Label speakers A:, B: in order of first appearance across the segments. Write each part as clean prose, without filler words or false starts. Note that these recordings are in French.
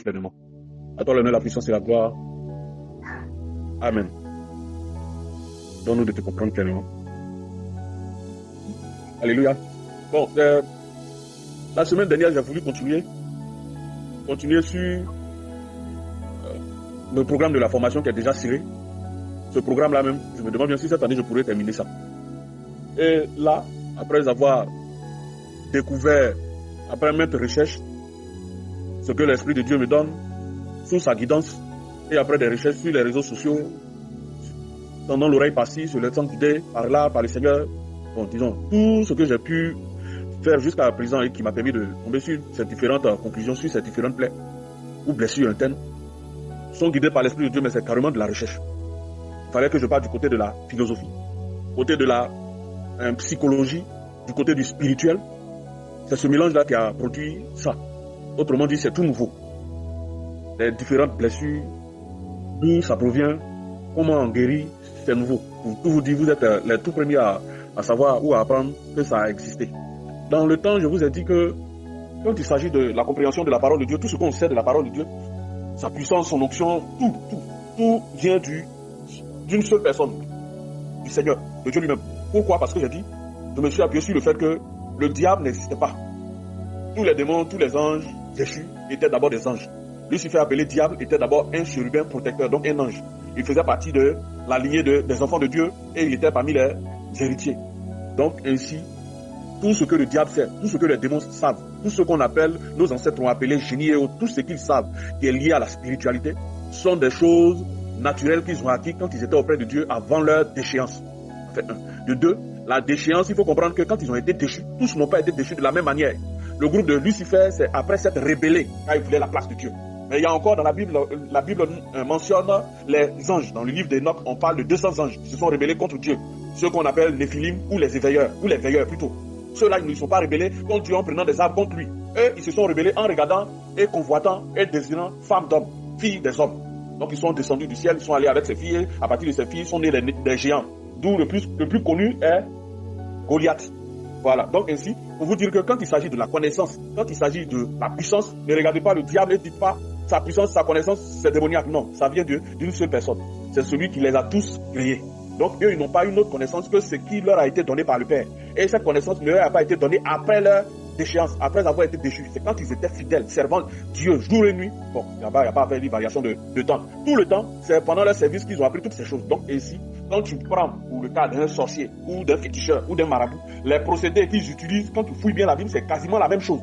A: pleinement. À toi l'honneur, la puissance et la gloire. Amen. Donne-nous de te comprendre pleinement. Alléluia. Bon, la semaine dernière, j'ai voulu continuer sur le programme de la formation qui est déjà scellé. Ce programme-là même, je me demande bien si cette année je pourrais terminer ça. Et là, après avoir découvert, après maintes recherches, ce que l'Esprit de Dieu me donne, sous sa guidance, et après des recherches sur les réseaux sociaux, tendant l'oreille par-ci, sur le temps guidé, par là, par le Seigneur, bon, disons, tout ce que j'ai pu faire jusqu'à présent et qui m'a permis de tomber sur ces différentes conclusions, sur ces différentes plaies ou blessures internes, sont guidés par l'Esprit de Dieu, mais c'est carrément de la recherche. Il fallait que je parte du côté de la philosophie, du côté de la psychologie, du côté du spirituel. C'est ce mélange-là qui a produit ça. Autrement dit, c'est tout nouveau. Les différentes blessures, d'où ça provient, comment on guérit, c'est nouveau. Pour tout vous dire, vous êtes les tout premiers à savoir ou à apprendre que ça a existé. Dans le temps, je vous ai dit que quand il s'agit de la compréhension de la parole de Dieu, tout ce qu'on sait de la parole de Dieu, sa puissance, son onction, tout vient d'une seule personne, du Seigneur, de Dieu lui-même. Pourquoi? Parce que je me suis appuyé sur le fait que le diable n'existait pas. Tous les démons, tous les anges déchus étaient d'abord des anges. Lucifer, appelé diable, était d'abord un chérubin protecteur, donc un ange. Il faisait partie de la lignée des enfants de Dieu et il était parmi les héritiers. Donc ainsi, tout ce que le diable sait, tout ce que les démons savent, tout ce qu'on appelle, nos ancêtres ont appelé génie et autres, tout ce qu'ils savent qui est lié à la spiritualité, sont des choses naturelles qu'ils ont acquis quand ils étaient auprès de Dieu avant leur déchéance. En fait, de deux, la déchéance, il faut comprendre que quand ils ont été déchus, tous n'ont pas été déchus de la même manière. Le groupe de Lucifer, c'est après s'être rébellé quand ils voulaient la place de Dieu. Mais il y a encore dans la Bible mentionne les anges. Dans le livre d'Enoch, on parle de 200 anges qui se sont rébellés contre Dieu. Ceux qu'on appelle les Néphilim ou les éveilleurs, ou les veilleurs plutôt. Ceux-là, ils ne sont pas rébellés contre Dieu en prenant des armes contre lui. Eux, ils se sont rébellés en regardant et convoitant et désirant femmes d'hommes, filles des hommes. Donc ils sont descendus du ciel, ils sont allés avec ces filles, et à partir de ces filles, ils sont nés des géants. D'où le plus connu est Goliath. Voilà, donc ainsi, pour vous dire que quand il s'agit de la connaissance, quand il s'agit de la puissance, ne regardez pas le diable et dites pas sa puissance, sa connaissance, c'est démoniaque. Non, ça vient d'une seule personne. C'est celui qui les a tous créés. Donc eux, ils n'ont pas une autre connaissance que ce qui leur a été donné par le Père. Et cette connaissance ne leur a pas été donnée après leur déchéance, après avoir été déchus. C'est quand ils étaient fidèles, servant Dieu jour et nuit. Bon, il n'y a pas à faire une variation de temps. Tout le temps, c'est pendant leur service qu'ils ont appris toutes ces choses. Donc ainsi, quand tu prends pour le cas d'un sorcier ou d'un féticheur ou d'un marabout, les procédés qu'ils utilisent, quand tu fouilles bien la Bible, c'est quasiment la même chose.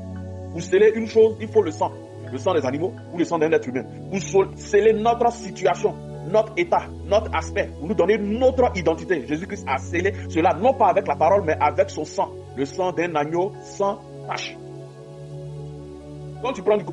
A: Pour sceller une chose, il faut le sang des animaux ou le sang d'un être humain. Pour sceller notre situation, notre état, notre aspect, pour nous donner notre identité. Jésus-Christ a scellé cela, non pas avec la parole, mais avec son sang. Le sang d'un agneau sans tache. Quand tu prends du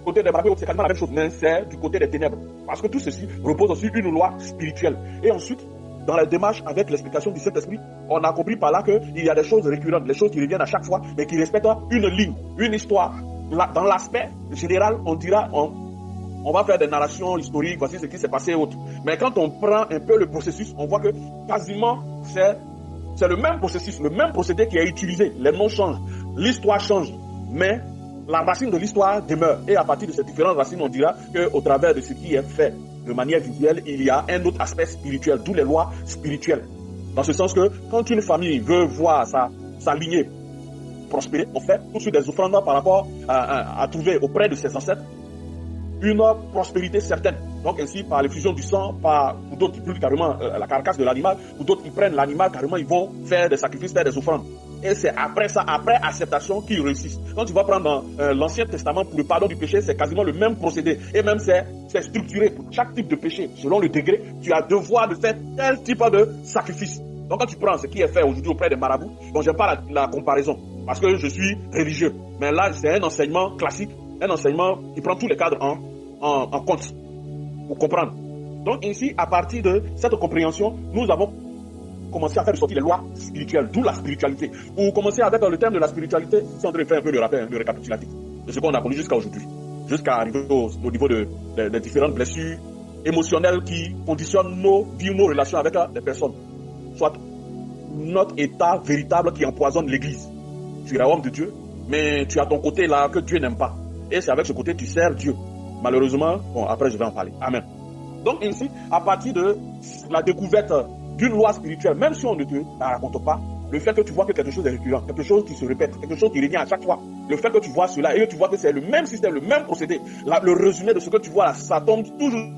A: côté des marabouts, c'est quasiment la même chose, mais c'est du côté des ténèbres. Parce que tout ceci repose sur une loi spirituelle. Et ensuite, dans la démarche avec l'explication du Saint-Esprit, on a compris par là qu'il y a des choses récurrentes, des choses qui reviennent à chaque fois, mais qui respectent une ligne, une histoire. Dans l'aspect général, on dira, on va faire des narrations historiques, voici ce qui s'est passé et autres. Mais quand on prend un peu le processus, on voit que quasiment c'est le même processus, le même procédé qui est utilisé. Les noms changent, l'histoire change, mais la racine de l'histoire demeure. Et à partir de ces différentes racines, on dira qu'au travers de ce qui est fait de manière visuelle, il y a un autre aspect spirituel, d'où les lois spirituelles. Dans ce sens que quand une famille veut voir sa lignée prospérer, on fait tout de suite des offrandes par rapport à trouver auprès de ses ancêtres une prospérité certaine. Donc ainsi, par l'effusion du sang, pour d'autres qui brûlent carrément la carcasse de l'animal, pour d'autres qui prennent l'animal carrément, ils vont faire des sacrifices, faire des offrandes. Et c'est après ça, après acceptation, qu'ils réussissent. Quand tu vas prendre dans l'Ancien Testament pour le pardon du péché, c'est quasiment le même procédé. Et même c'est structuré pour chaque type de péché. Selon le degré, tu as devoir de faire tel type de sacrifice. Donc quand tu prends ce qui est fait aujourd'hui auprès des marabouts, bon, j'aime pas la comparaison, parce que je suis religieux. Mais là, c'est un enseignement classique, un enseignement qui prend tous les cadres en compte pour comprendre. Donc ainsi, à partir de cette compréhension, nous avons commencé à faire sortir les lois spirituelles, d'où la spiritualité. Pour commencer avec le terme de la spiritualité, c'est en train de faire un peu le rappel, le récapitulatif de ce qu'on a connu jusqu'à aujourd'hui, jusqu'à arriver au niveau des différentes blessures émotionnelles qui conditionnent nos vies, nos relations avec les personnes. Soit notre état véritable qui empoisonne l'église. Tu es homme de Dieu, mais tu as ton côté là que Dieu n'aime pas. Et c'est avec ce côté que tu sers Dieu. Malheureusement, bon, après je vais en parler. Amen. Donc ainsi, à partir de la découverte d'une loi spirituelle, même si on ne te la raconte pas, le fait que tu vois que quelque chose est récurrent, quelque chose qui se répète, quelque chose qui revient à chaque fois, le fait que tu vois cela et que tu vois que c'est le même système, le même procédé, le résumé de ce que tu vois là, ça tombe toujours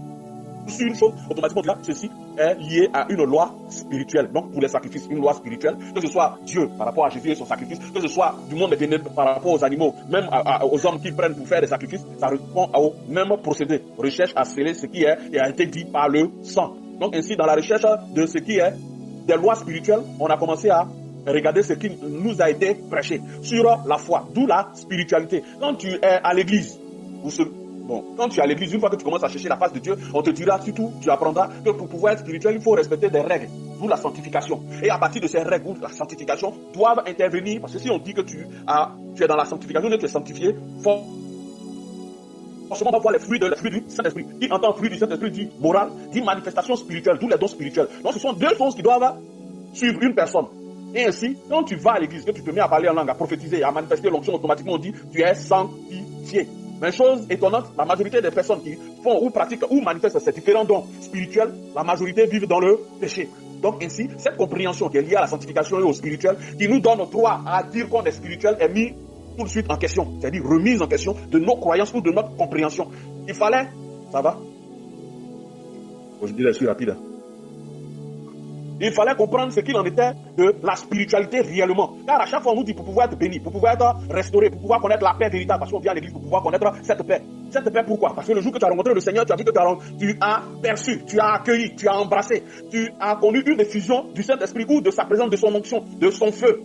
A: sur une chose, automatiquement là, ceci est lié à une loi spirituelle. Donc pour les sacrifices, une loi spirituelle, que ce soit Dieu par rapport à Jésus et son sacrifice, que ce soit du monde des ténèbres par rapport aux animaux, même aux hommes qui prennent pour faire des sacrifices, ça répond au même procédé. Recherche à sceller ce qui est et a été dit par le sang. Donc ainsi, dans la recherche de ce qui est des lois spirituelles, on a commencé à regarder ce qui nous a été prêché sur la foi, d'où la spiritualité. Quand tu es à l'église, quand tu es à l'église, une fois que tu commences à chercher la face de Dieu, on te dira surtout, tu apprendras que pour pouvoir être spirituel, il faut respecter des règles, d'où la sanctification. Et à partir de ces règles, d'où la sanctification, doivent intervenir, parce que si on dit que tu es dans la sanctification, que tu es sanctifié, forcément on va voir les fruits du Saint-Esprit. Qui entend fruit du Saint-Esprit dit moral, dit manifestation spirituelle, d'où les dons spirituels. Donc ce sont deux choses qui doivent suivre une personne. Et ainsi, quand tu vas à l'église, que tu te mets à parler en langue, à prophétiser, à manifester l'onction, automatiquement on dit tu es sanctifié. Mais chose étonnante, la majorité des personnes qui font ou pratiquent ou manifestent ces différents dons spirituels, la majorité vivent dans le péché. Donc ainsi, cette compréhension qui est liée à la sanctification et au spirituel, qui nous donne droit à dire qu'on est spirituel, est mise tout de suite en question. C'est-à-dire remise en question de nos croyances ou de notre compréhension. Il fallait, ça va? Je dis, je suis rapide. Il fallait comprendre ce qu'il en était de la spiritualité réellement. Car à chaque fois, on nous dit pour pouvoir être béni, pour pouvoir être restauré, pour pouvoir connaître la paix véritable, parce qu'on vient à l'église pour pouvoir connaître cette paix. Cette paix, pourquoi? Parce que le jour que tu as rencontré le Seigneur, tu as vu que tu as perçu, tu as accueilli, tu as embrassé, tu as connu une effusion du Saint-Esprit ou de sa présence, de son onction, de son feu.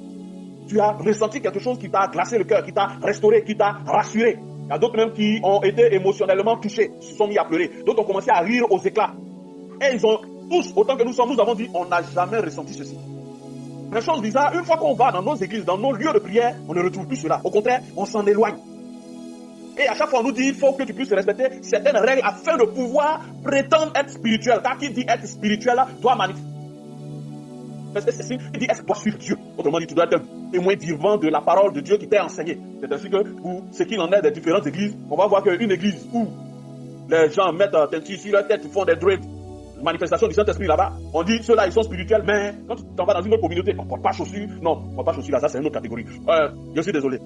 A: Tu as ressenti quelque chose qui t'a glacé le cœur, qui t'a restauré, qui t'a rassuré. Il y a d'autres même qui ont été émotionnellement touchés, se sont mis à pleurer. D'autres ont commencé à rire aux éclats. Et ils ont tous, autant que nous sommes, nous avons dit, on n'a jamais ressenti ceci. Mais chose bizarre, une fois qu'on va dans nos églises, dans nos lieux de prière, on ne retrouve plus cela. Au contraire, on s'en éloigne. Et à chaque fois, on nous dit, il faut que tu puisses respecter certaines règles afin de pouvoir prétendre être spirituel. Car qui dit être spirituel doit manifester ceci, il dit, est-ce que doit suivre Dieu? Autrement dit, tu dois être un témoin vivant de la parole de Dieu qui t'est enseignée. C'est ainsi que, pour ce qu'il en est des différentes églises, on va voir qu'une église où les gens mettent un teinture sur leur tête, font des dreads, manifestation du Saint-Esprit là-bas, on dit ceux-là ils sont spirituels, mais quand tu t'en vas dans une autre communauté, on ne porte pas chaussures, non, on ne porte pas chaussures là, ça c'est une autre catégorie. Je suis désolé.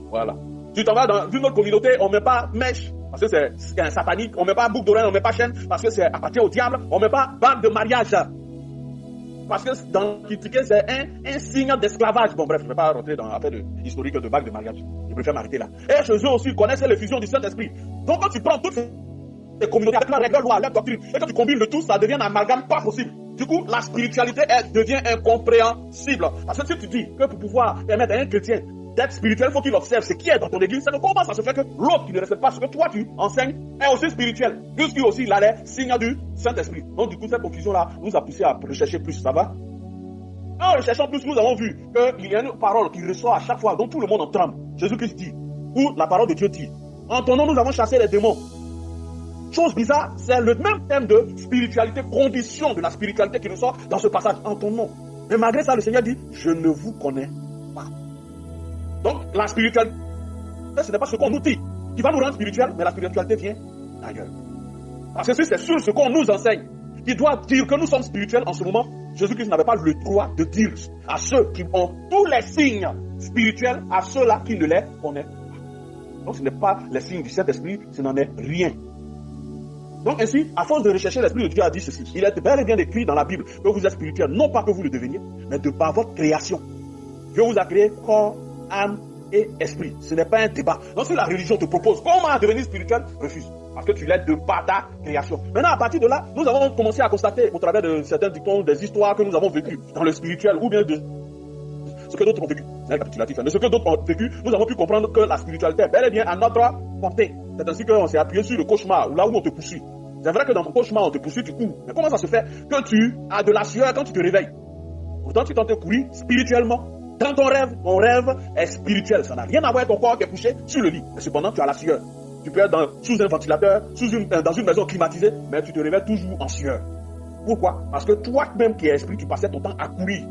A: Voilà. Tu t'en vas dans une autre communauté, on ne met pas mèche, parce que c'est un satanique, on ne met pas boucle d'oreille, on ne met pas chaîne, parce que c'est appartient au diable, on ne met pas bague de mariage. Parce que dans l'Antiquité, c'est un signe d'esclavage. Bon, bref, je ne vais pas rentrer dans l'affaire historique de bague de mariage. Je préfère m'arrêter là. Et chez eux aussi, ils connaissent l'effusion du Saint-Esprit. Donc, quand tu prends toutes ces communautés avec leurs règles, loi, leur doctrine, et que tu combines le tout, ça devient un amalgame pas possible. Du coup, la spiritualité, elle devient incompréhensible. Parce que si tu dis que pour pouvoir permettre à un chrétien d'être spirituel, il faut qu'il observe ce qui est dans ton église, c'est que comment ça se fait que l'autre qui ne respecte pas ce que toi tu enseignes est aussi spirituel, puisqu'il aussi il a les signes du Saint-Esprit. Donc du coup, cette confusion-là nous a poussé à rechercher plus, ça va? En recherchant plus, nous avons vu qu'il y a une parole qui ressort à chaque fois, dont tout le monde en tremble. Jésus-Christ dit, ou la parole de Dieu dit, en ton nom nous avons chassé les démons. Chose bizarre, c'est le même thème de spiritualité, condition de la spiritualité qui ressort dans ce passage, en ton nom. Mais malgré ça, le Seigneur dit, je ne vous connais pas. Donc, la spiritualité, ce n'est pas ce qu'on nous dit qui va nous rendre spirituels, mais la spiritualité vient d'ailleurs. Parce que si c'est sur ce qu'on nous enseigne, qui doit dire que nous sommes spirituels en ce moment, Jésus-Christ n'avait pas le droit de dire à ceux qui ont tous les signes spirituels, à ceux-là qui ne les connaissent pas. Donc, ce n'est pas les signes du Saint-Esprit, ce n'en est rien. Donc ainsi, à force de rechercher, l'Esprit de Dieu a dit ceci. Il est bel et bien écrit dans la Bible que vous êtes spirituel, non pas que vous le deveniez, mais de par votre création. Dieu vous a créé corps, âme et esprit. Ce n'est pas un débat. Donc si la religion te propose comment devenir spirituel, refuse. Parce que tu l'es de par ta création. Maintenant, à partir de là, nous avons commencé à constater, au travers de certains dictons, des histoires que nous avons vécues dans le spirituel, ou bien de ce que d'autres ont vécu. C'est récapitulatif. Mais ce que d'autres ont vécu, nous avons pu comprendre que la spiritualité est bel et bien à notre portée. C'est ainsi qu'on s'est appuyé sur le cauchemar, là où on te poursuit. C'est vrai que dans ton cauchemar, on te poursuit, tu cours. Mais comment ça se fait que tu as de la sueur quand tu te réveilles? Pourtant, tu tentes de courir spirituellement. Dans ton rêve est spirituel. Ça n'a rien à voir avec ton corps qui est couché sur le lit. Mais cependant, tu as la sueur. Tu peux être sous un ventilateur, dans une maison climatisée, mais tu te réveilles toujours en sueur. Pourquoi? Parce que toi-même qui es esprit, tu passais ton temps à courir.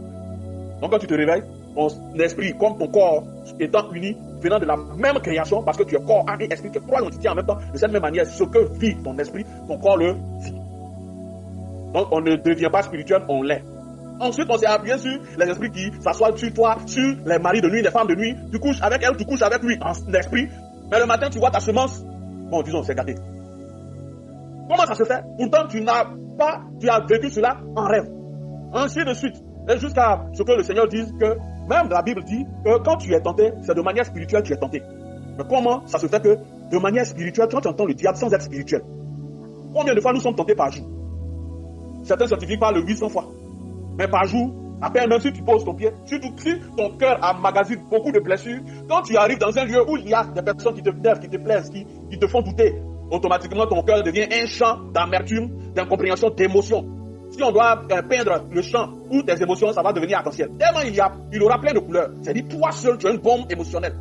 A: Donc quand tu te réveilles, ton esprit, comme ton corps étant unis, venant de la même création, parce que tu es corps, âme et esprit, tu es trois entités en même temps, de cette même manière, ce que vit ton esprit, ton corps le vit. Donc on ne devient pas spirituel, on l'est. Ensuite, on s'est appuyé sur les esprits qui s'assoient sur toi, sur les maris de nuit, les femmes de nuit. Tu couches avec elle, tu couches avec lui en esprit. Mais le matin, tu vois ta semence. Bon, disons, c'est gâté. Comment ça se fait? Pourtant, tu as vécu cela en rêve. Ainsi de suite. Et jusqu'à ce que le Seigneur dise que, même la Bible dit que quand tu es tenté, c'est de manière spirituelle que tu es tenté. Mais comment ça se fait que, de manière spirituelle, quand tu entends le diable sans être spirituel? Combien de fois nous sommes tentés par jour? Certains scientifiques parlent de 800 fois. Mais par jour, à peine même si tu poses ton pied, surtout si ton cœur emmagasine beaucoup de blessures, quand tu arrives dans un lieu où il y a des personnes qui te plaisent, qui te plaisent, qui te font douter, automatiquement ton cœur devient un champ d'amertume, d'incompréhension, d'émotion. Si on doit peindre le champ où tes émotions, ça va devenir arc-en-ciel. Tellement il aura plein de couleurs. C'est-à-dire, toi seul, tu as une bombe émotionnelle.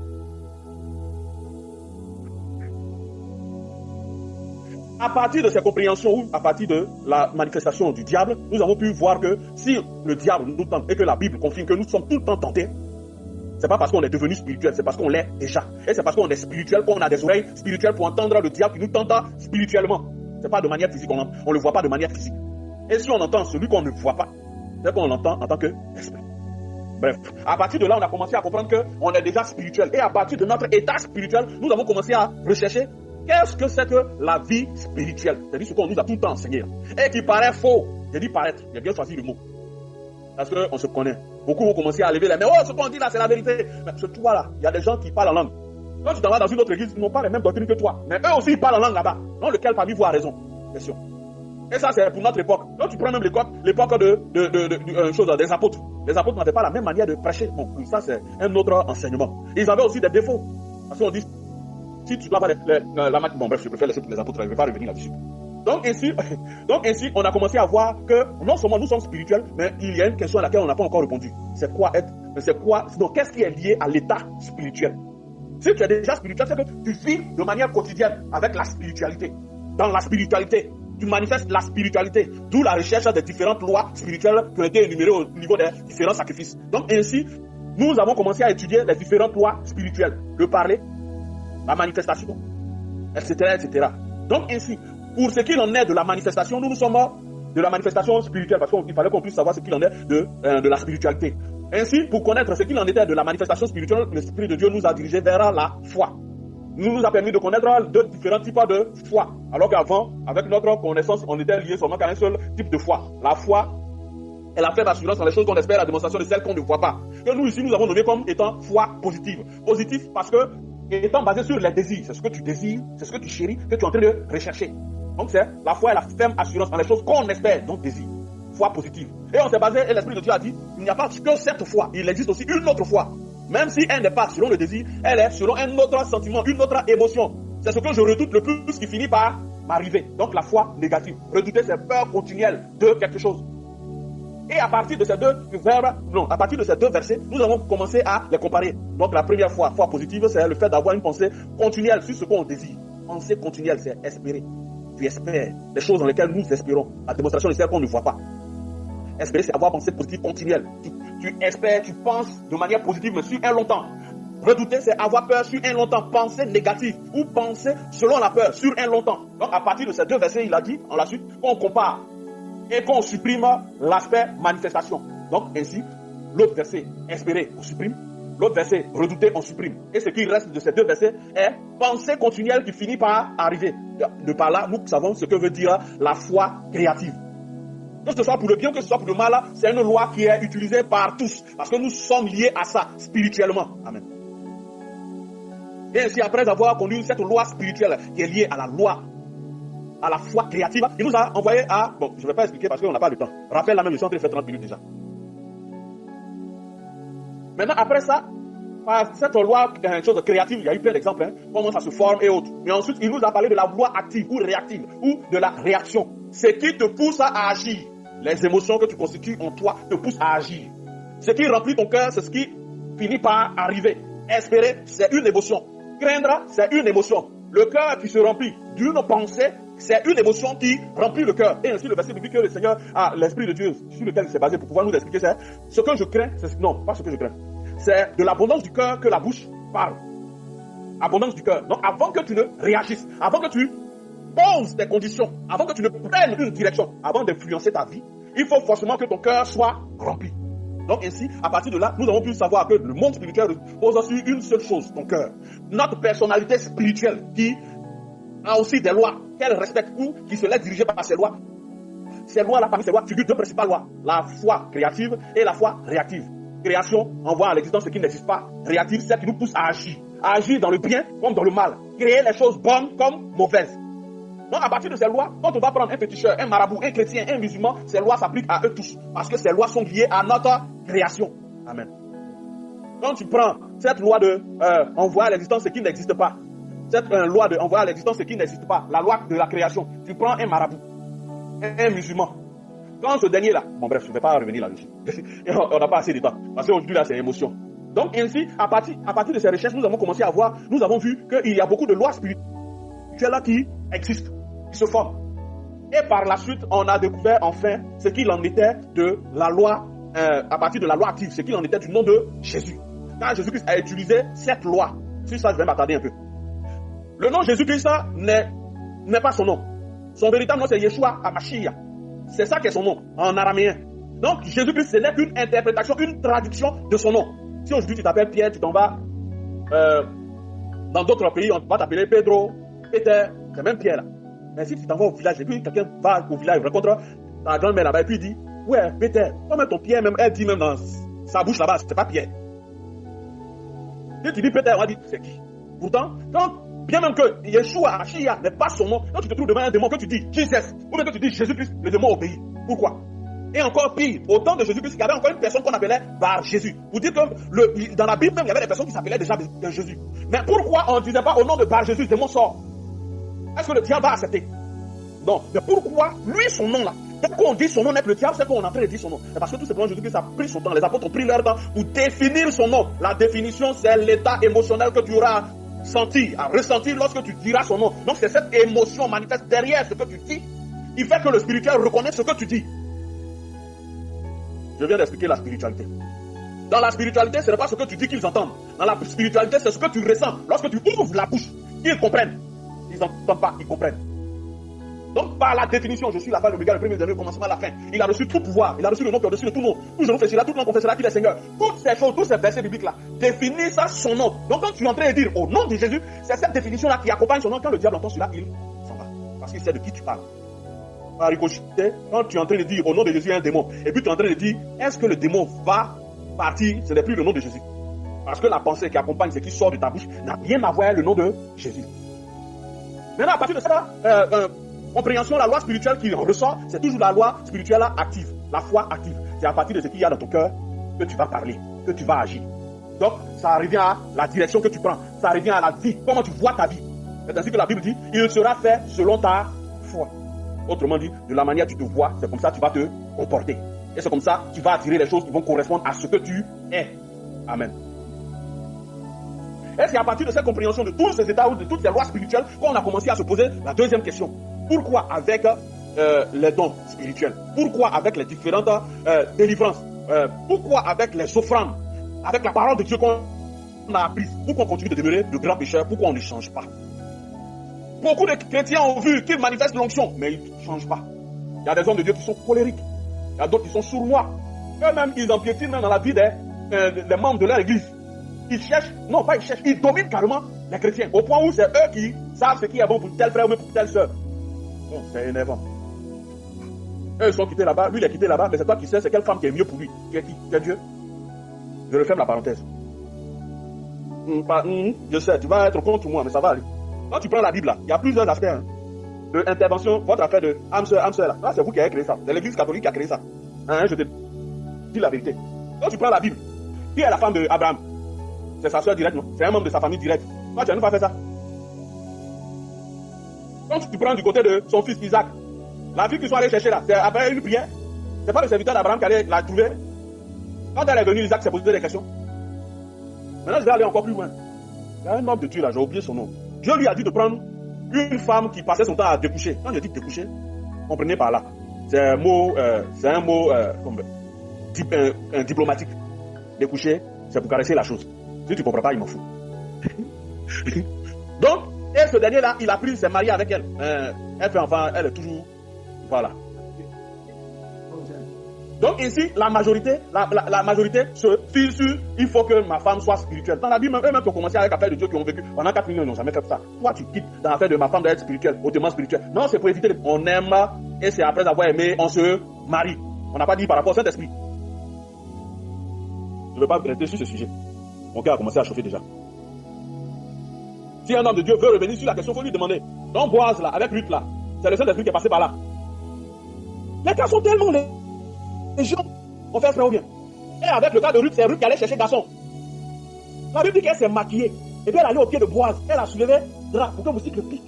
A: À partir de ces compréhensions ou à partir de la manifestation du diable, nous avons pu voir que si le diable nous tente et que la Bible confirme que nous sommes tout le temps tentés, c'est pas parce qu'on est devenu spirituel, c'est parce qu'on l'est déjà. Et c'est parce qu'on est spirituel qu'on a des oreilles spirituelles pour entendre le diable qui nous tente spirituellement. C'est pas de manière physique, on ne le voit pas de manière physique. Et si on entend celui qu'on ne voit pas, c'est qu'on l'entend en tant qu'esprit. Bref, à partir de là, on a commencé à comprendre qu'on est déjà spirituel. Et à partir de notre état spirituel, nous avons commencé à rechercher qu'est-ce que c'est que la vie spirituelle. C'est-à-dire ce qu'on nous a tout le temps enseigné. Et qui paraît faux. J'ai dit paraître, j'ai bien choisi le mot. Parce qu'on se connaît. Beaucoup vont commencer à lever les mains. Oh, ce qu'on dit là, c'est la vérité. Mais ce toi là, il y a des gens qui parlent en langue. Quand tu t'en vas dans une autre église, ils n'ont pas les mêmes doctrines que toi. Mais eux aussi, ils parlent en langue là-bas. Donc lequel parmi vous a raison? Question. Et ça, c'est pour notre époque. Quand tu prends même l'époque des apôtres. Les apôtres n'avaient pas la même manière de prêcher. Bon, ça, c'est un autre enseignement. Ils avaient aussi des défauts. Parce qu'on dit, si tu dois avoir bon, bref, je préfère laisser pour les apôtres, je ne vais pas revenir là-dessus. Donc ainsi, on a commencé à voir que non seulement nous sommes spirituels, mais il y a une question à laquelle on n'a pas encore répondu. Donc qu'est-ce qui est lié à l'état spirituel? Si tu es déjà spirituel, c'est que tu vis de manière quotidienne avec la spiritualité. Dans la spiritualité, tu manifestes la spiritualité, d'où la recherche des différentes lois spirituelles qui ont été énumérées au niveau des différents sacrifices. Donc ainsi, nous avons commencé à étudier les différentes lois spirituelles, le parler, la manifestation, etc., etc. Donc ainsi, pour ce qu'il en est de la manifestation, nous sommes de la manifestation spirituelle, parce qu'il fallait qu'on puisse savoir ce qu'il en est de la spiritualité. Ainsi, pour connaître ce qu'il en était de la manifestation spirituelle, l'Esprit de Dieu nous a dirigés vers la foi. Nous a permis de connaître deux différents types de foi. Alors qu'avant, avec notre connaissance, on était liés seulement qu'à un seul type de foi. La foi est la ferme assurance dans les choses qu'on espère, la démonstration de celles qu'on ne voit pas. Que nous ici, nous avons nommé comme étant foi positive. Positive parce que, étant basé sur les désirs, c'est ce que tu désires, c'est ce que tu chéris, que tu es en train de rechercher. Donc c'est la foi est la ferme assurance dans les choses qu'on espère, donc désir. Foi positive. Et on s'est basé, et l'Esprit de Dieu a dit, il n'y a pas que cette foi, il existe aussi une autre foi. Même si elle n'est pas selon le désir, elle est selon un autre sentiment, une autre émotion. C'est ce que je redoute le plus qui finit par m'arriver. Donc la foi négative. Redouter, c'est peur continuelle de quelque chose. Et à partir de ces deux versets, nous avons commencé à les comparer. Donc la première foi positive, c'est le fait d'avoir une pensée continuelle sur ce qu'on désire. Pensée continuelle, c'est espérer. Tu espères les choses dans lesquelles nous espérons. La démonstration de celles qu'on ne voit pas. Espérer, c'est avoir pensée positive continuelle. Tu espères, tu penses de manière positive, mais sur un longtemps. Redouter, c'est avoir peur sur un longtemps. Penser négative ou penser selon la peur sur un longtemps. Donc à partir de ces deux versets, il a dit, en la suite, qu'on compare et qu'on supprime l'aspect manifestation. Donc ainsi, l'autre verset, espérer, on supprime. L'autre verset, redouter, on supprime. Et ce qui reste de ces deux versets est pensée continuelle qui finit par arriver. De par là, nous savons ce que veut dire la foi créative. Que ce soit pour le bien, que ce soit pour le mal, c'est une loi qui est utilisée par tous. Parce que nous sommes liés à ça, spirituellement. Amen. Et ainsi, après avoir conduit cette loi spirituelle qui est liée à la loi, à la foi créative, il nous a envoyé à... Bon, je ne vais pas expliquer parce qu'on n'a pas le temps. Rappelle la même, je suis en train de faire 30 minutes déjà. Maintenant, après ça, par cette loi, chose créative, il y a eu plein d'exemples, comment ça se forme et autres. Mais ensuite, il nous a parlé de la loi active ou réactive, ou de la réaction. Ce qui te pousse à agir. Les émotions que tu constitues en toi te poussent à agir. Ce qui remplit ton cœur, c'est ce qui finit par arriver. Espérer, c'est une émotion. Craindre, c'est une émotion. Le cœur qui se remplit d'une pensée, c'est une émotion qui remplit le cœur. Et ainsi, le verset biblique que le Seigneur a, l'Esprit de Dieu, sur lequel il s'est basé pour pouvoir nous expliquer, c'est ce que je crains, non, pas ce que je crains. c'est de l'abondance du cœur que la bouche parle. Abondance du cœur. Donc avant que tu ne réagisses, avant que tu poses tes conditions, avant que tu ne prennes une direction, avant d'influencer ta vie, il faut forcément que ton cœur soit rempli. Donc ainsi, à partir de là, nous avons pu savoir que le monde spirituel repose sur une seule chose, ton cœur. Notre personnalité spirituelle qui a aussi des lois qu'elle respecte ou qui se laisse diriger par ces lois. Ces lois-là, parmi ces lois, figurent deux principales lois. La foi créative et la foi réactive. Création envoie à l'existence ce qui n'existe pas. Réactive, celle qui nous pousse à agir. À agir dans le bien comme dans le mal. Créer les choses bonnes comme mauvaises. Donc à partir de ces lois, quand on va prendre un féticheur, un marabout, un chrétien, un musulman, ces lois s'appliquent à eux tous. Parce que ces lois sont liées à notre création. Amen. Quand tu prends cette loi de envoyer à l'existence ce qui n'existe pas, cette loi de envoyer à l'existence ce qui n'existe pas, la loi de la création, tu prends un marabout, un musulman. Quand ce dernier là, bon bref, je ne vais pas revenir là-dessus. On n'a pas assez de temps. Parce qu'aujourd'hui là, c'est émotion. Donc ainsi, à partir de ces recherches, nous avons commencé à voir, nous avons vu qu'il y a beaucoup de lois spirituelles là qui existent, qui se forment. Et par la suite, on a découvert enfin ce qu'il en était de la loi, à partir de la loi active, ce qu'il en était du nom de Jésus. Car Jésus-Christ a utilisé cette loi. Sur ça, je vais m'attarder un peu. Le nom Jésus-Christ n'est pas son nom. Son véritable nom, c'est Yeshua HaMashiach. C'est ça qui est son nom, en araméen. Donc, Jésus-Christ, ce n'est qu'une interprétation, une traduction de son nom. Si aujourd'hui tu t'appelles Pierre, tu t'en vas dans d'autres pays, on va t'appeler Pedro, Peter, c'est même Pierre là. Mais si tu t'en vas au village, et puis quelqu'un va au village, rencontre ta grand-mère là-bas, et puis il dit, ouais, Peter, toi-même ton Pierre, même, elle dit même dans sa bouche là-bas, c'est pas Pierre. Si tu dis Peter, on va dire, c'est qui? Pourtant, bien même que Yeshua HaMashiach n'est pas son nom, quand tu te trouves devant un démon, que tu dis Jesus, ou bien que tu dis Jésus-Christ, le démon obéit. Pourquoi? Et encore pire, au temps de Jésus-Christ, il y avait encore une personne qu'on appelait Bar Jésus. Vous dites que dans la Bible même, il y avait des personnes qui s'appelaient déjà Jésus. Mais pourquoi on ne disait pas au nom de Bar Jésus, le démon sort? Est-ce que le diable va accepter? Non. Mais pourquoi lui, son nom là? Pourquoi on dit son nom n'est que le diable, c'est qu'on est en train de dire son nom? C'est parce que tout simplement Jésus-Christ a pris son temps, les apôtres ont pris leur temps pour définir son nom. La définition, c'est l'état émotionnel que tu auras senti, à ressentir lorsque tu diras son nom. Donc c'est cette émotion manifeste derrière ce que tu dis. Il fait que le spirituel reconnaît ce que tu dis. Je viens d'expliquer la spiritualité. Dans la spiritualité, ce n'est pas ce que tu dis qu'ils entendent. Dans la spiritualité, c'est ce que tu ressens. Lorsque tu ouvres la bouche, ils comprennent. Ils n'entendent pas, ils comprennent. Donc, par la définition, je suis l'alpha, l'oméga, le premier, le dernier, le commencement, la fin. Il a reçu tout pouvoir. Il a reçu le nom qui est au-dessus de tout nom. Tout genou fléchira, tout nom confessera qu'il est Seigneur. Toutes ces choses, tous ces versets bibliques-là, définissent son nom. Donc, quand tu es en train de dire au nom de Jésus, c'est cette définition-là qui accompagne son nom. Quand le diable entend cela, il s'en va. Parce qu'il sait de qui tu parles. Par ricochet, quand tu es en train de dire au nom de Jésus, il y a un démon. Et puis tu es en train de dire, est-ce que le démon va partir? Ce n'est plus le nom de Jésus. Parce que la pensée qui accompagne ce qui sort de ta bouche n'a rien à voir avec le nom de Jésus. Maintenant, à partir de ça, compréhension, la loi spirituelle qui ressort, c'est toujours la loi spirituelle active, la foi active. C'est à partir de ce qu'il y a dans ton cœur que tu vas parler, que tu vas agir. Donc, ça revient à la direction que tu prends, ça revient à la vie, comment tu vois ta vie. C'est ainsi que la Bible dit, il sera fait selon ta foi. Autrement dit, de la manière que tu te vois, c'est comme ça que tu vas te comporter. Et c'est comme ça que tu vas attirer les choses qui vont correspondre à ce que tu es. Amen. Et c'est à partir de cette compréhension de tous ces états ou de toutes ces lois spirituelles qu'on a commencé à se poser la deuxième question. Pourquoi avec les dons spirituels? Pourquoi avec les différentes délivrances? Pourquoi avec les offrandes? Avec la parole de Dieu qu'on a apprise? Pourquoi on continue de demeurer de grands pécheurs? Pourquoi on ne change pas? Beaucoup de chrétiens ont vu qu'ils manifestent l'onction, mais ils ne changent pas. Il y a des hommes de Dieu qui sont colériques. Il y a d'autres qui sont sournois. Eux-mêmes, ils empiétinent même dans la vie des membres de leur église. Ils cherchent, non pas ils cherchent, ils dominent carrément les chrétiens. Au point où c'est eux qui savent ce qui est bon pour tel frère ou pour telle soeur. Bon, c'est énervant. Eux, ils sont quittés là-bas, lui il est quitté là-bas, mais c'est toi qui sais c'est quelle femme qui est mieux pour lui. Qui est qui? C'est Dieu. Je referme la parenthèse. Je sais, tu vas être contre moi, mais ça va aller. Quand tu prends la Bible là, il y a plusieurs aspects de intervention, votre affaire de âme sœur là. Là, c'est vous qui avez créé ça. C'est l'église catholique qui a créé ça. Je te dis la vérité. Quand tu prends la Bible, qui est la femme d'Abraham? C'est sa soeur directe, non? C'est un membre de sa famille directe. Toi, tu n'as pas fait ça. Quand tu prends du côté de son fils Isaac, la fille qu'ils sont allés chercher là, c'est après une prière. C'est pas le serviteur d'Abraham qui allait la trouver. Quand elle est venue, Isaac s'est posé des questions. Maintenant, je vais aller encore plus loin. Il y a un homme de Dieu là, j'ai oublié son nom. Dieu lui a dit de prendre une femme qui passait son temps à découcher. Quand je dis découcher, comprenez par là. C'est un mot diplomatique. Découcher, c'est pour caresser la chose. Si tu ne comprends pas, il m'en fout. Donc, et ce dernier-là, il a pris, il s'est marié avec elle. Elle fait enfant, elle est toujours... Voilà. Donc ici, la majorité se file sur il faut que ma femme soit spirituelle. Dans la Bible, eux-mêmes qui ont commencé avec l'affaire de Dieu qui ont vécu pendant 4 millions, ils n'ont jamais fait ça. Toi, tu quittes dans l'affaire de ma femme d'être spirituelle, hautement spirituelle. Non, c'est pour éviter, on aime et c'est après avoir aimé, on se marie. On n'a pas dit par rapport au Saint-Esprit. Je ne veux pas rester sur ce sujet. Mon cœur a commencé à chauffer déjà. Si un homme de Dieu veut revenir sur la question, il faut lui demander. Donc Boaz là, avec Ruth là, c'est le Saint-Esprit qui est passé par là. Les cas sont tellement les gens ont fait exprès ou bien. Et avec le cas de Ruth, c'est Ruth qui allait chercher garçon. La Bible dit qu'elle s'est maquillée. Et puis elle allait au pied de Boaz. Elle a soulevé drap pour que le moustique le pique.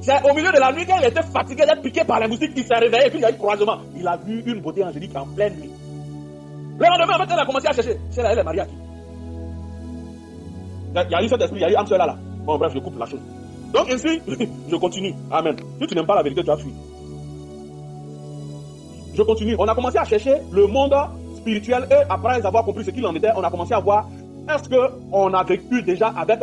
A: C'est au milieu de la nuit qu'elle était fatiguée d'être piquée par les moustiques qui s'est réveillée. Et puis il y a eu croisement. Il a vu une beauté angélique en pleine nuit. Le lendemain, en fait, elle a commencé à chercher. Celle-là, elle est mariée à qui? Il y a eu cet esprit, il y a eu âme seule là. Bon, bref, je coupe la chose. Donc ainsi, je continue. Amen. Si tu n'aimes pas la vérité, tu as fui. Je continue. On a commencé à chercher le monde spirituel et après avoir compris ce qu'il en était, on a commencé à voir est-ce qu'on a vécu déjà avec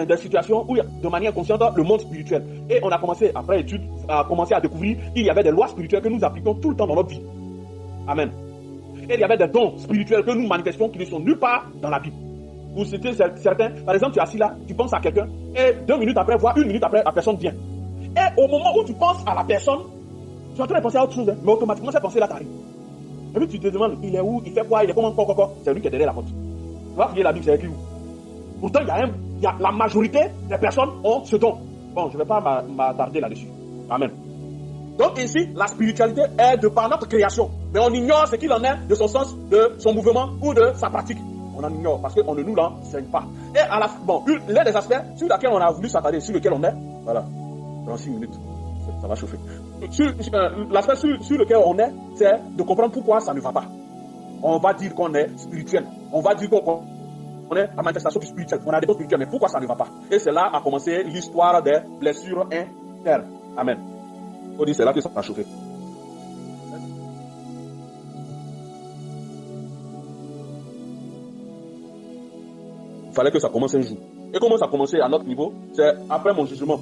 A: des situations où, de manière consciente, le monde spirituel. Et on a commencé, après étude, à commencer à découvrir qu'il y avait des lois spirituelles que nous appliquons tout le temps dans notre vie. Amen. Et il y avait des dons spirituels que nous manifestons qui ne sont nulle part dans la Bible. Pour citer certains, par exemple, tu es assis là, tu penses à quelqu'un, et 2 minutes après, voire 1 minute après, la personne vient. Et au moment où tu penses à la personne, tu es en train de penser à autre chose, hein, mais automatiquement, cette pensée-là t'arrive. Et puis tu te demandes, il est où, il fait quoi, il est comment, quoi. C'est lui qui est derrière la porte. Tu vas fouiller la Bible, c'est écrit où? Pourtant, il y a la majorité des personnes ont ce don. Bon, je ne vais pas m'attarder là-dessus. Amen. Donc ici, la spiritualité est de par notre création. Mais on ignore ce qu'il en est de son sens, de son mouvement ou de sa pratique. On en ignore parce qu'on ne nous l'enseigne pas. Et à la bon, l'un des aspects sur lesquels on a voulu s'attarder, sur lequel on est, voilà, dans 6 minutes, ça va chauffer. L'aspect sur lequel on est, c'est de comprendre pourquoi ça ne va pas. On va dire qu'on est spirituel. On va dire qu'on est à manifestation du spirituel. On a des dons spirituels, mais pourquoi ça ne va pas? Et c'est là a commencé l'histoire des blessures internes. Amen. On dit c'est là que ça va chauffer. Il fallait que ça commence un jour. Et comment ça a commencé à notre niveau? C'est après mon jugement.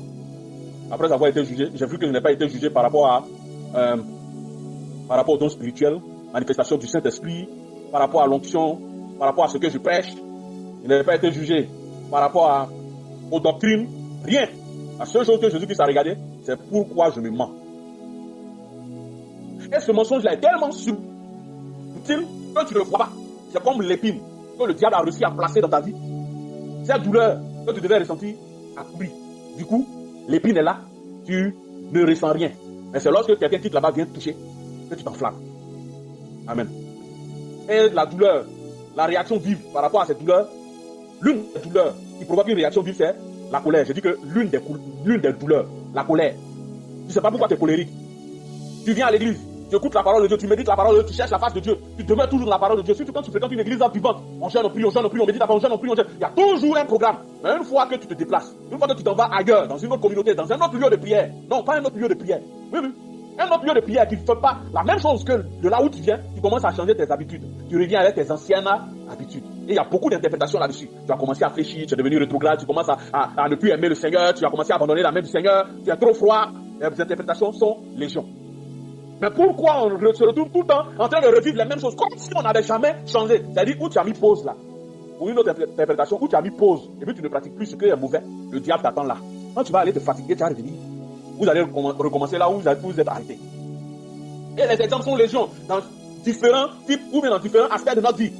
A: Après avoir été jugé, j'ai vu que je n'ai pas été jugé par rapport au don spirituel, manifestation du Saint-Esprit, par rapport à l'onction, par rapport à ce que je prêche. Je n'ai pas été jugé par rapport aux doctrines, rien. La seule chose que Jésus-Christ a regardé, c'est pourquoi je me mens. Et ce mensonge-là est tellement subtil que tu ne le vois pas. C'est comme l'épine que le diable a réussi à placer dans ta vie. Cette douleur que tu devais ressentir a pris. Du coup, l'épine est là, tu ne ressens rien. Mais c'est lorsque quelqu'un qui là-bas vient te toucher que tu t'enflammes. Amen. Et la douleur, la réaction vive par rapport à cette douleur, l'une des douleurs qui provoque une réaction vive, c'est la colère. Je dis que l'une des douleurs, la colère. Tu ne sais pas pourquoi tu es colérique. Tu viens à l'église, tu écoutes la parole de Dieu, tu médites la parole de Dieu, tu cherches la face de Dieu, tu demeures toujours dans la parole de Dieu. Surtout quand tu fréquentes une église vivante, on jeûne, on prie, on médite la parole, on jeûne, on prie, on jeûne. Il y a toujours un programme. Mais une fois que tu te déplaces, une fois que tu t'en vas ailleurs, dans une autre communauté, dans un autre lieu de prière, non, pas un autre lieu de prière. Oui. Un autre lieu de prière qui ne fait pas la même chose que de là où tu viens, tu commences à changer tes habitudes. Tu reviens avec tes anciennes habitudes. Et il y a beaucoup d'interprétations là-dessus. Tu as commencé à fléchir, tu es devenu rétrograde, tu commences à ne plus aimer le Seigneur, tu as commencé à abandonner la main du Seigneur, tu es trop froid. Les interprétations sont légion. Mais pourquoi on se retrouve tout le temps en train de revivre les mêmes choses, comme si on n'avait jamais changé? C'est-à-dire où tu as mis pause là, ou une autre interprétation, où tu as mis pause, et puis tu ne pratiques plus ce qui est mauvais, le diable t'attend là. Quand tu vas aller te fatiguer, tu vas revenir. Vous allez recommencer là où vous êtes arrêté. Et les exemples sont légion dans différents types ou bien dans différents aspects de notre vie.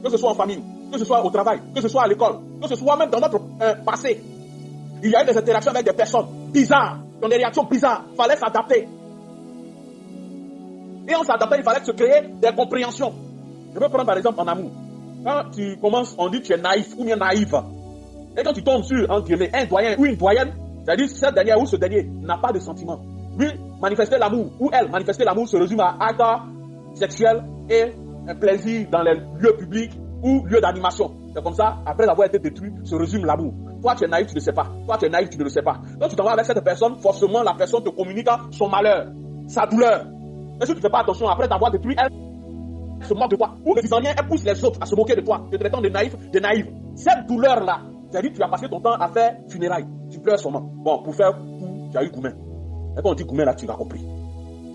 A: Que ce soit en famille, que ce soit au travail, que ce soit à l'école, que ce soit même dans notre passé. Il y a eu des interactions avec des personnes bizarres, qui ont des réactions bizarres. Il fallait s'adapter. Et en s'adaptant, il fallait se créer des compréhensions. Je peux prendre par exemple en amour. Quand tu commences, on dit que tu es naïf ou bien naïve. Et quand tu tombes sur un doyen ou une doyenne, c'est-à-dire cette dernière ou ce dernier n'a pas de sentiment. Lui, manifester l'amour, ou elle, manifester l'amour se résume à acte sexuel et un plaisir dans les lieux publics ou lieux d'animation. C'est comme ça, après avoir été détruit, se résume l'amour. Toi, tu es naïf, tu ne sais pas. Toi, tu es naïf, tu ne le sais pas. Donc, tu t'en vas avec cette personne, forcément, la personne te communique son malheur, sa douleur. Et si tu ne fais pas attention, après t'avoir détruit, elle
B: se moquent de toi, ou que les Israéliens poussent les autres à se moquer de toi, te traitant de naïf, de naïve. Cette douleur-là, c'est-à-dire que tu as passé ton temps à faire funérailles, tu pleures seulement. Bon, pour faire coup, tu as eu Goumen. Et quand on dit Goumen, là, tu as compris.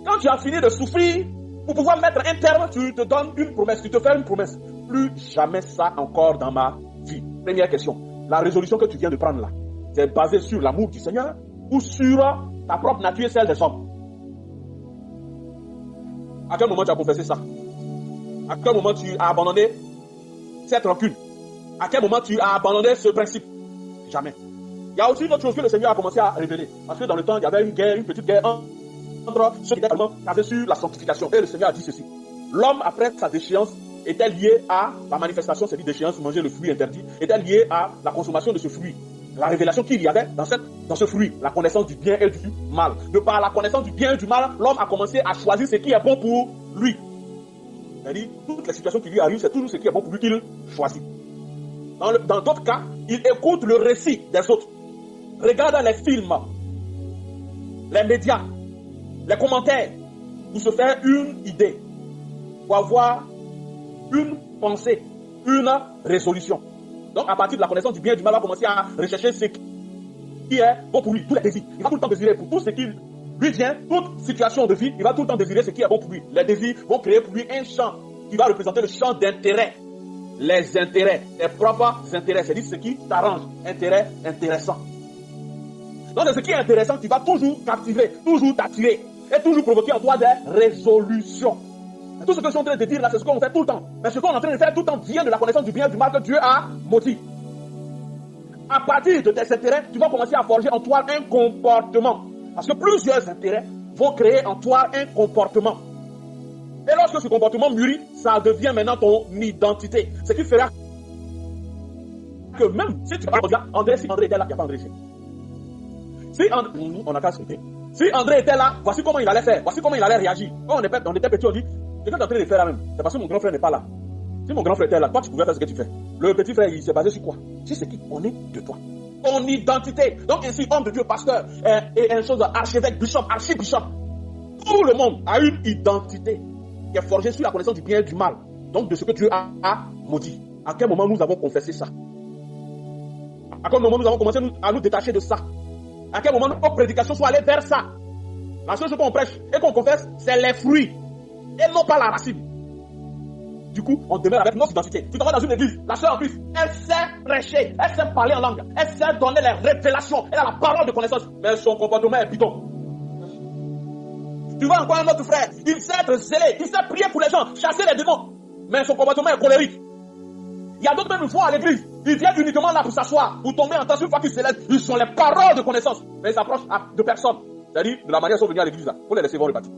B: Quand tu as fini de souffrir, pour pouvoir mettre un terme, tu te donnes une promesse, tu te fais une promesse. Plus jamais ça encore dans ma vie. Première question. La résolution que tu viens de prendre là, c'est basé sur l'amour du Seigneur ou sur ta propre nature et celle des hommes? À quel moment tu as confessé ça? À quel moment tu as abandonné cette rancune? À quel moment tu as abandonné ce principe? Jamais. Il y a aussi une autre chose que le Seigneur a commencé à révéler. Parce que dans le temps, il y avait une guerre, une petite guerre entre ceux qui étaient vraiment basés sur la sanctification. Et le Seigneur a dit ceci. L'homme, après sa déchéance, était lié à la manifestation, c'est-à-dire déchéance, manger le fruit interdit, était lié à la consommation de ce fruit. La révélation qu'il y avait dans ce fruit, la connaissance du bien et du mal. De par la connaissance du bien et du mal, l'homme a commencé à choisir ce qui est bon pour lui. C'est-à-dire, toutes les situations qui lui arrivent, c'est toujours ce qui est bon pour lui qu'il choisit. Dans d'autres cas, il écoute le récit des autres. Regarde les films, les médias, les commentaires, pour se faire une idée, pour avoir une pensée, une résolution. Donc, à partir de la connaissance du bien et du mal, il va commencer à rechercher ce qui est bon pour lui, tous les désirs. Il va tout le temps désirer pour tout ce qui lui vient, toute situation de vie, il va tout le temps désirer ce qui est bon pour lui. Les désirs vont créer pour lui un champ qui va représenter le champ d'intérêt. Les intérêts, les propres intérêts, c'est-à-dire ce qui t'arrange, intérêt intéressant. Donc, de ce qui est intéressant, tu vas toujours captiver, toujours t'attirer et toujours provoquer en toi des résolutions. Tout ce que je suis en train de dire là, c'est ce qu'on fait tout le temps. Mais ce qu'on est en train de faire tout le temps vient de la connaissance du bien et du mal que Dieu a maudit. À partir de tes intérêts, tu vas commencer à forger en toi un comportement. Parce que plusieurs intérêts vont créer en toi un comportement. Et lorsque ce comportement mûrit, ça devient maintenant ton identité. Ce qui fera que même si tu regardes André, si André était là, il n'y a pas André ici. Si André, on a qu'à se dire. Si André était là, voici comment il allait faire, voici comment il allait réagir. Quand on était petit, on dit, ce que tu es en train de faire là même, c'est parce que mon grand frère n'est pas là. Si mon grand frère était là, toi tu pouvais faire ce que tu fais. Le petit frère, il s'est basé sur quoi? Sur ce qui en est de toi. Ton identité. Donc ainsi, homme de Dieu, pasteur, et une chose, archevêque, bishop, archibishop. Tout le monde a une identité qui est forgée sur la connaissance du bien et du mal. Donc de ce que Dieu a maudit. À quel moment nous avons confessé ça? À quel moment nous avons commencé à nous détacher de ça? À quel moment nos prédications sont allées vers ça? La seule chose qu'on prêche et qu'on confesse, c'est les fruits et non pas la racine. Du coup, on demeure avec notre identité. Tu te vois dans une église, la sœur en plus, elle sait prêcher, elle sait parler en langue, elle sait donner les révélations, elle a la parole de connaissance, mais son comportement est bidon. Tu vois encore un autre frère, il sait être zélé, il sait prier pour les gens, chasser les démons, mais son comportement est colérique. Il y a d'autres même une fois à l'église, ils viennent uniquement là pour s'asseoir, pour tomber en temps, une fois qu'ils se lèvent, ils sont les paroles de connaissance, mais ils s'approchent de personne. C'est-à-dire, de la manière dont ils sont venus à l'église là, pour les laisser voir le bâtiment.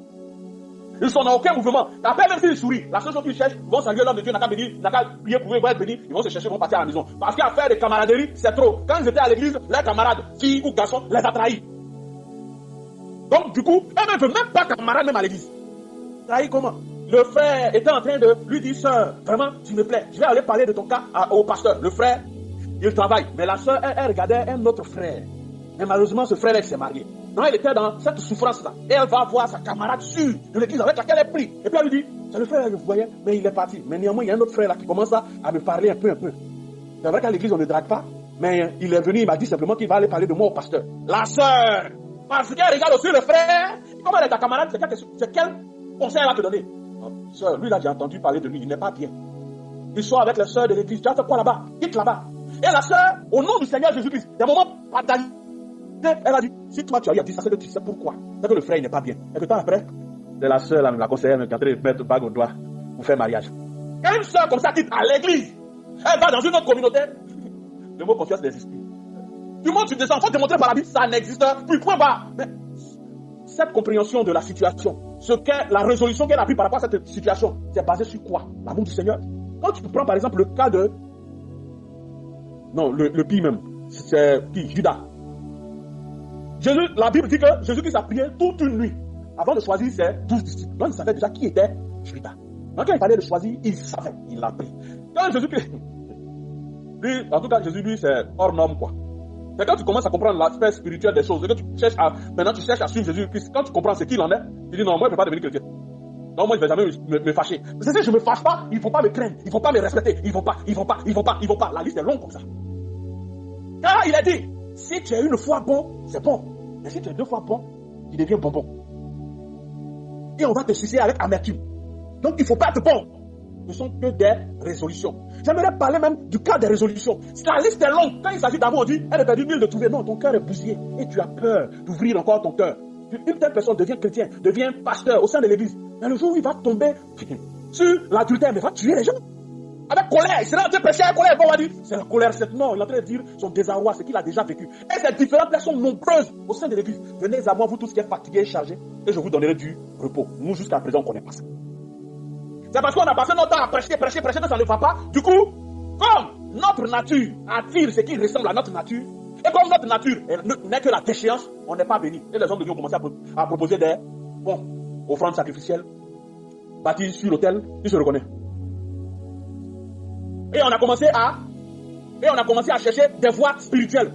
B: Ils sont dans aucun mouvement. Après, même s'ils sourient, la seule chose qu'ils cherchent, ils vont saluer l'homme de Dieu, n'a qu'à bénir, n'a qu'à prier pour eux, ils vont être bénis, ils vont se chercher, ils vont partir à la maison. Parce qu'à faire des camaraderies, c'est trop. Quand ils étaient à l'église, leurs camarades, filles ou garçons, les a trahis. Donc, du coup, eux-mêmes ne veulent même pas camarades même à l'église. Trahis comment? Le frère était en train de lui dire, sœur, vraiment, tu me plais, je vais aller parler de ton cas au pasteur. Le frère, il travaille. Mais la sœur, elle regardait un autre frère. Mais malheureusement, ce frère, elle s'est marié. Donc, elle était dans cette souffrance-là. Et elle va voir sa camarade sûre de l'église avec laquelle elle prie. Et puis, elle lui dit, c'est le frère que vous voyez, mais il est parti. Mais néanmoins, il y a un autre frère là qui commence à me parler un peu. C'est vrai qu'à l'église, on ne drague pas. Mais il est venu, il m'a dit simplement qu'il va aller parler de moi au pasteur. La sœur, parce qu'elle regarde aussi le frère. Comment elle est ta camarade, c'est quel conseil elle va te donner? Sœur, lui là, j'ai entendu parler de lui, il n'est pas bien. Il sort avec les sœurs de l'église. Tu as fait quoi là-bas? Quitte là-bas. Et la sœur, au nom du Seigneur Jésus-Christ, des moments partagés, elle a dit, si toi tu as eu à dire ça, c'est que tu sais pourquoi. C'est que le frère il n'est pas bien. Et que temps après, c'est la sœur, la conseillère, qui est en train de mettre bague au doigt pour faire mariage. Quand une sœur comme ça quitte à l'église, elle va dans une autre communauté, le mot confiance n'existe plus. Du moment où tu descends, il faut te montrer par la Bible, ça n'existe plus, point barre. Mais cette compréhension de la situation, la résolution qu'elle a prise par rapport à cette situation, c'est basé sur quoi? L'amour du Seigneur. Quand tu prends par exemple le cas de... Non, le pire même, c'est qui? Judas. La Bible dit que Jésus-Christ a prié toute une nuit avant de choisir ses 12 disciples. Donc il savait déjà qui était Judas. Donc quand il fallait le choisir, il savait, il l'a pris. Quand Jésus-Christ, lui, en tout cas Jésus, lui, c'est hors norme quoi. C'est quand tu commences à comprendre l'aspect spirituel des choses, que tu cherches maintenant tu cherches à suivre Jésus-Christ. Quand tu comprends ce qu'il en est, tu dis non, moi je ne peux pas devenir chrétien. Donc moi, je ne vais jamais me fâcher. C'est si je ne me fâche pas, ils ne vont pas me craindre, ils ne vont pas me respecter, ils ne vont pas. La liste est longue comme ça. Car il a dit, si tu es une fois bon, c'est bon. Mais si tu es deux fois bon, tu deviens bonbon. Et on va te sucer avec amertume. Donc il ne faut pas être bon. Ce sont que des résolutions. J'aimerais parler même du cas des résolutions. La liste est longue. Quand il s'agit d'avoir, on dit, elle est perdue de trouver. Non, ton cœur est bousillé. Et tu as peur d'ouvrir encore ton cœur. Une telle personne devient chrétien, devient pasteur au sein de l'église. Mais le jour où il va tomber sur l'adultère, il va tuer les gens. Avec colère, il sera en train de prêcher avec colère. Il va dire, c'est la colère, non, il est en train de dire son désarroi, ce qu'il a déjà vécu. Et ces différentes personnes nombreuses au sein de l'église. Venez à moi, vous tous qui êtes fatigués et chargés, et je vous donnerai du repos. Nous, jusqu'à présent, on ne connaît pas ça. C'est parce qu'on a passé notre temps à prêcher, que ça ne va pas. Du coup, comme notre nature attire ce qui ressemble à notre nature, et comme notre nature n'est que la déchéance, on n'est pas béni. Et les hommes de Dieu ont commencé à proposer des offrandes sacrificielles, bâties sur l'autel, qui se reconnaît. Et on a commencé à chercher des voies spirituelles.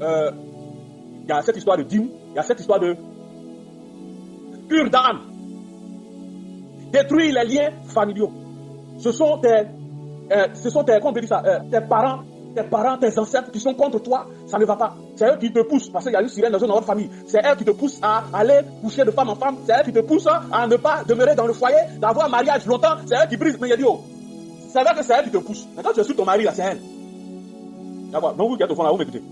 B: Il y a cette histoire de dîme, il y a cette histoire de cure d'âme. Détruire les liens familiaux. Ce sont tes parents, tes ancêtres qui sont contre toi, ça ne va pas. C'est eux qui te poussent, parce qu'il y a une sirène dans une autre famille. C'est eux qui te poussent à aller coucher de femme en femme. C'est eux qui te poussent à ne pas demeurer dans le foyer, d'avoir un mariage longtemps. C'est eux qui brisent. Mais il y a dit, oh, c'est vrai que c'est eux qui te poussent. Mais quand tu es sur ton mari, là, c'est elle. D'accord. Donc vous qui êtes au fond là, vous m'écoutez.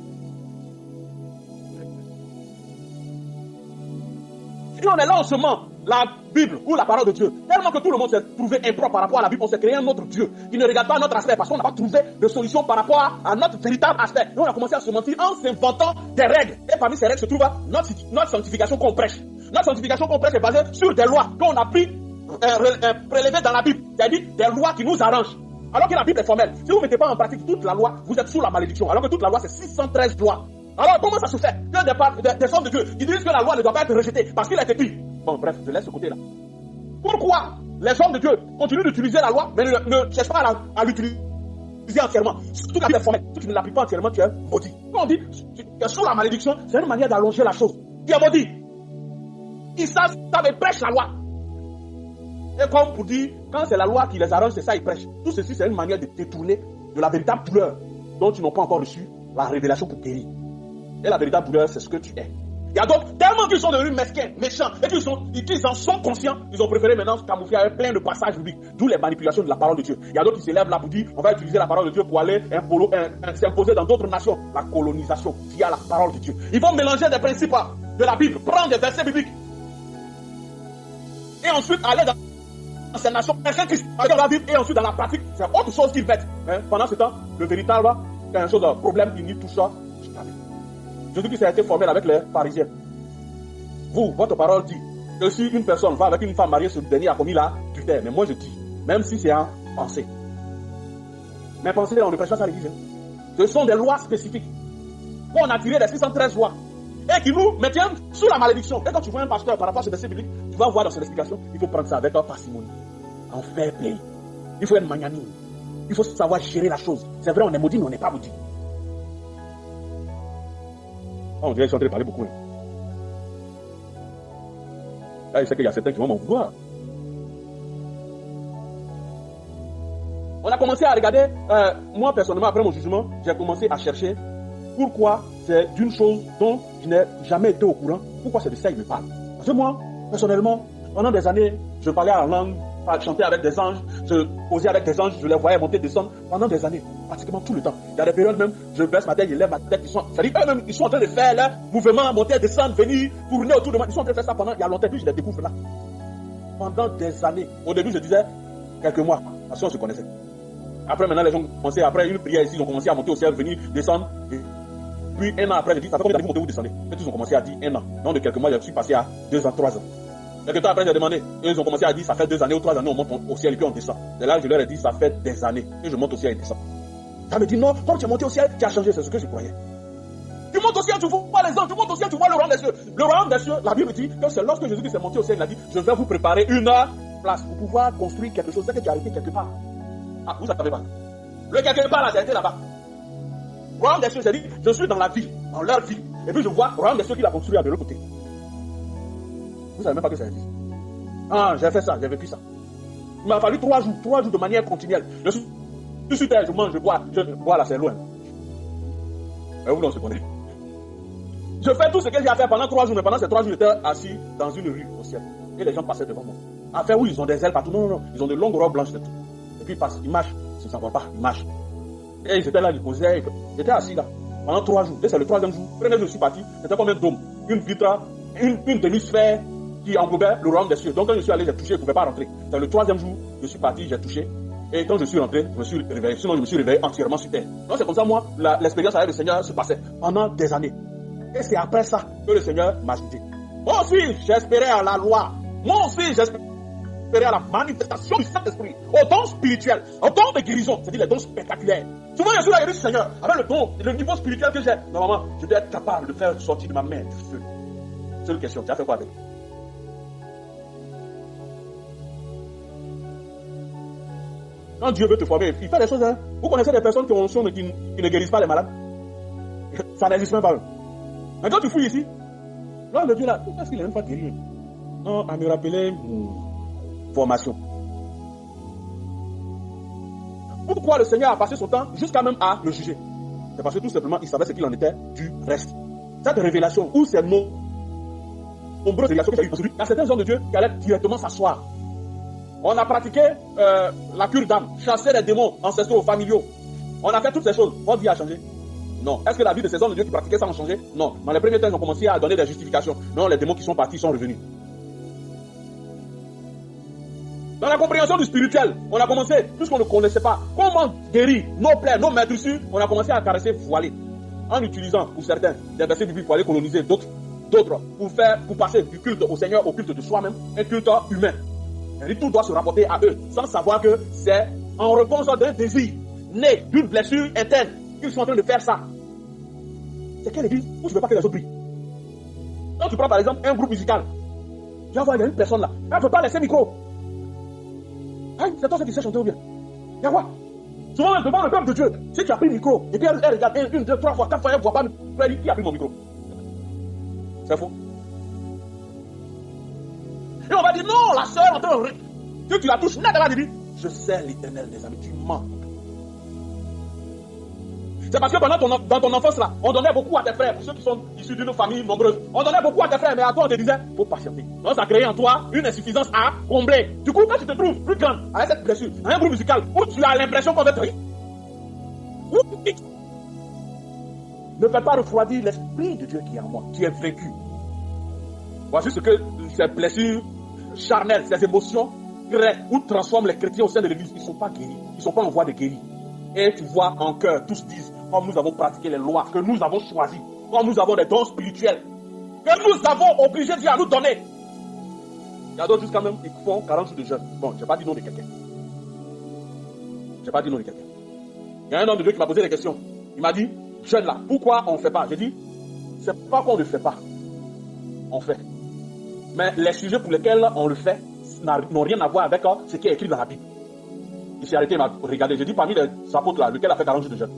B: Si on est là en ce moment, la Bible ou la parole de Dieu, tellement que tout le monde s'est trouvé impropre par rapport à la Bible, on s'est créé un autre Dieu qui ne regarde pas notre aspect parce qu'on n'a pas trouvé de solution par rapport à notre véritable aspect. Et on a commencé à se mentir en s'inventant des règles. Et parmi ces règles se trouve notre sanctification qu'on prêche. Notre sanctification qu'on prêche est basée sur des lois qu'on a pris prélevées dans la Bible, c'est-à-dire des lois qui nous arrangent. Alors que la Bible est formelle. Si vous ne mettez pas en pratique toute la loi, vous êtes sous la malédiction. Alors que toute la loi, c'est 613 lois. Alors comment ça se fait que des hommes de Dieu qui disent que la loi ne doit pas être rejetée parce qu'il a été écrit. Bon, bref, je laisse ce côté-là. Pourquoi les hommes de Dieu continuent d'utiliser la loi, mais ne cherchent pas à l'utiliser entièrement? Surtout la Bible est formelle. Si tu ne l'appliques pas entièrement, tu es maudit. Quand on dit tu es sous la malédiction, c'est une manière d'allonger la chose. Tu es maudit. Ils savent et prêchent la loi. Et comme pour dire, quand c'est la loi qui les arrange, c'est ça, ils prêchent. Tout ceci, c'est une manière de détourner de la véritable douleur dont ils n'ont pas encore reçu la révélation pour guérir. Et la véritable douleur, c'est ce que tu es. Il y a donc tellement qu'ils sont devenus mesquins, méchants, et qu'ils en sont conscients, ils ont préféré maintenant se camoufler avec plein de passages bibliques, d'où les manipulations de la parole de Dieu. Il y a d'autres qui s'élèvent là pour dire, on va utiliser la parole de Dieu pour aller s'imposer dans d'autres nations. La colonisation via la parole de Dieu. Ils vont mélanger des principes de la Bible, prendre des versets bibliques, et ensuite aller dans ces nations, avec la Bible, et ensuite dans la pratique, c'est autre chose qu'ils mettent. Pendant ce temps, le véritable, c'est un chose de problème qui nie tout ça. Jésus-Christ a été formel avec les pharisiens. Vous, votre parole dit que si une personne va avec une femme mariée, ce dernier a commis l'adultère. Mais moi je dis, même si c'est en pensée. Mais pensez, on ne prêche pas ça à l'église. Ce sont des lois spécifiques. On a tiré les 613 lois. Et qui nous maintiennent sous la malédiction. Et quand tu vois un pasteur par rapport à ce verset biblique, tu vas voir dans ses explications, il faut prendre ça avec un parcimonie. En fair play. Il faut être magnanime. Il faut savoir gérer la chose. C'est vrai, on est maudit, mais on n'est pas maudit. On dirait qu'ils sont en train de parler beaucoup. Là, je sais qu'il y a certains qui vont m'en vouloir. On a commencé à regarder, moi personnellement, après mon jugement, j'ai commencé à chercher pourquoi c'est d'une chose dont je n'ai jamais été au courant. Pourquoi c'est de ça qu'il me parle. Parce que moi, personnellement, pendant des années, je parlais en langue, je chantais avec des anges, je causais avec des anges, je les voyais monter, descendre pendant des années, pratiquement tout le temps. Il y a des périodes même, je baisse ma tête, je lève ma tête, c'est-à-dire eux-mêmes, ils sont en train de faire leur mouvement, monter, descendre, venir, tourner autour de moi. Ils sont en train de faire ça pendant, il y a longtemps, puis je les découvre là. Pendant des années. Au début, je disais quelques mois, parce qu'on se connaissait. Après, maintenant, les gens ont commencé, après une prière ici, ils ont commencé à monter au ciel, venir, descendre. Et puis, un an après, je dis, ça fait combien d'années que vous montez ou descendez? Et tous ont commencé à dire 1 an. Donc, de quelques mois, je suis passé à 2 ans, 3 ans. Quelques temps après, j'ai demandé. Et ils ont commencé à dire, ça fait 2 années ou 3 années, on monte au ciel et puis on descend. Et là, je leur ai dit, ça fait des années. Et je monte au ciel et descends. Ça me dit, non, comme tu es monté au ciel, tu as changé, c'est ce que je croyais. Tu montes au ciel, tu vois les anges, tu montes au ciel, tu vois le royaume des cieux. Le royaume des cieux, la Bible dit que c'est lorsque Jésus est monté au ciel, il a dit, je vais vous préparer une place pour pouvoir construire quelque chose. C'est que tu as arrêté quelque part. Ah, vous ne savez pas. Le quelque part là, j'ai été là-bas. Le royaume des cieux, j'ai dit, je suis dans la ville, dans leur ville. Et puis je vois le royaume des cieux qu'il a construit de l'autre côté. Vous ne savez même pas que ça existe. Ah, j'ai fait ça, j'ai vécu ça. Il m'a fallu 3 jours de manière continuelle. Je suis sur terre, je mange, je bois là, c'est loin. Et vous, on se connaît. Je fais tout ce que j'ai à faire pendant 3 jours, mais pendant ces 3 jours, j'étais assis dans une rue au ciel. Et les gens passaient devant moi. En fait, oui, ils ont des ailes partout. Non, ils ont de longues robes blanches, c'est tout. Et puis ils passent, ils marchent, ils ne s'en vont pas, ils marchent. Et ils étaient là, ils posaient. J'étais assis là, pendant 3 jours. Et c'est le 3e jour. Le premier jour, je suis parti. C'était comme un dôme, une vitre, une demi-sphère qui englobait le royaume des cieux. Donc quand je suis allé, j'ai touché, je ne pouvais pas rentrer. C'est le 3e jour, je suis parti, j'ai touché. Et quand je suis rentré, je me suis réveillé. Sinon, je me suis réveillé entièrement sur terre. Donc c'est comme ça, moi, l'expérience avec le Seigneur se passait pendant des années. Et c'est après ça que le Seigneur m'a dit, moi aussi, j'espérais à la loi. Moi aussi, j'espérais à la manifestation du Saint-Esprit, aux dons spirituels, aux dons de guérison, c'est-à-dire les dons spectaculaires. Souvent, je suis là et je dis, Seigneur, avec le don, le niveau spirituel que j'ai, normalement, je dois être capable de faire sortir de ma main du feu. Seule question, tu as fait quoi avec? Quand Dieu veut te former, il fait des choses. Hein. Vous connaissez des personnes qui ont l'onction mais qui ne guérissent pas les malades? Ça n'existe même pas. Mais quand tu fouilles ici, là, le Dieu là, pourquoi est-ce qu'il n'aime pas guérir? Non, à me rappeler formation. Pourquoi le Seigneur a passé son temps jusqu'à même à le juger? C'est parce que tout simplement, il savait ce qu'il en était du reste. Cette révélation, ou ces nombreuses révélations qu'il y a eu aujourd'hui, il y a certains hommes de Dieu qui allaient directement s'asseoir. On a pratiqué la cure d'âme, chasser les démons ancestraux, familiaux. On a fait toutes ces choses. Votre vie a changé? Non. Est-ce que la vie de ces hommes de Dieu qui pratiquaient ça a changé? Non. Dans les premiers temps, ils ont commencé à donner des justifications. Non, les démons qui sont partis sont revenus. Dans la compréhension du spirituel, on a commencé, puisqu'on ne connaissait pas comment guérir nos plaies, nos maîtresses, on a commencé à caresser voiler. En utilisant, pour certains, des versets bibliques pour aller coloniser d'autres, pour passer du culte au Seigneur au culte de soi-même, un culte humain. Et tout doit se rapporter à eux, sans savoir que c'est en réponse d'un désir, né d'une blessure interne, qu'ils sont en train de faire ça. C'est quelle église où tu ne veux pas que les autres brillent? Quand tu prends par exemple un groupe musical, tu vas voir, il y a une personne là, elle ne peut pas laisser le micro. Hein, c'est toi qui sais chanter ou bien? Il y a quoi? Souvent, elle demande le peuple de Dieu, si tu as pris le micro, et puis elle regarde 1, 2, 3 fois, 4 fois, elle ne voit pas le micro, elle dit, qui a pris mon micro? C'est faux. Et on va dire, non, la sœur, si tu la touches, net, elle va dire, je sais l'Éternel des amis, tu mens. C'est parce que dans ton enfance là, on donnait beaucoup à tes frères, pour ceux qui sont issus d'une famille nombreuse. On donnait beaucoup à tes frères, mais à toi on te disait, il faut patienter. Donc ça a créé en toi une insuffisance à combler. Du coup, quand tu te trouves plus grande avec cette blessure, dans un groupe musical où tu as l'impression qu'on va te rire, ne fais pas refroidir l'esprit de Dieu qui est en moi. Tu es vaincu. Voici ce que ces blessures charnelles, ces émotions créent ou transforment les chrétiens au sein de l'église. Ils ne sont pas guéris. Ils ne sont pas en voie de guérir. Et tu vois en cœur, tous disent, comme nous avons pratiqué les lois, que nous avons choisi, comme nous avons des dons spirituels, que nous avons obligé Dieu à nous donner. Il y a d'autres jusqu'à même, ils font 40 jours de jeûne. Bon, je n'ai pas dit non de quelqu'un. Il y a un homme de Dieu qui m'a posé des questions. Il m'a dit, jeûne là, pourquoi on ne fait pas? J'ai dit, c'est pas qu'on ne fait pas. On fait. Mais les sujets pour lesquels on le fait n'ont rien à voir avec ce qui est écrit dans la Bible. Il s'est arrêté, il m'a regardé. J'ai dit, parmi les apôtres là, lequel a fait 40 jours de jeûne?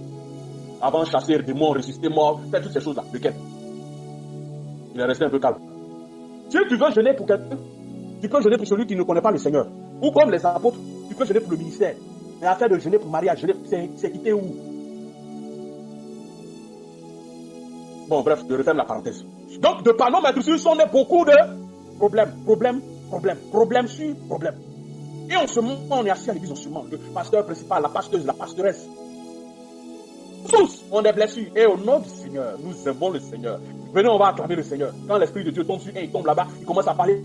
B: Avant chasser les démons, ressusciter mort, faire toutes ces choses là, lequel? Il est resté un peu calme. Si tu veux jeûner pour quelqu'un, tu peux jeûner pour celui qui ne connaît pas le Seigneur. Ou comme les apôtres, tu peux jeûner pour le ministère. Mais affaire de jeûner pour mariage, c'est quitter où? Bon, bref, je referme la parenthèse. Donc, de par nos maîtrises, on a beaucoup de problèmes sur problèmes. Et on se ment, on est assis à l'église, on se ment. Le pasteur principal, la pasteuse, la pastoresse. Tous ont des blessures. Et au nom du Seigneur, nous aimons le Seigneur. Venez, on va acclamer le Seigneur. Quand l'Esprit de Dieu tombe sur un, il tombe là-bas, il commence à parler.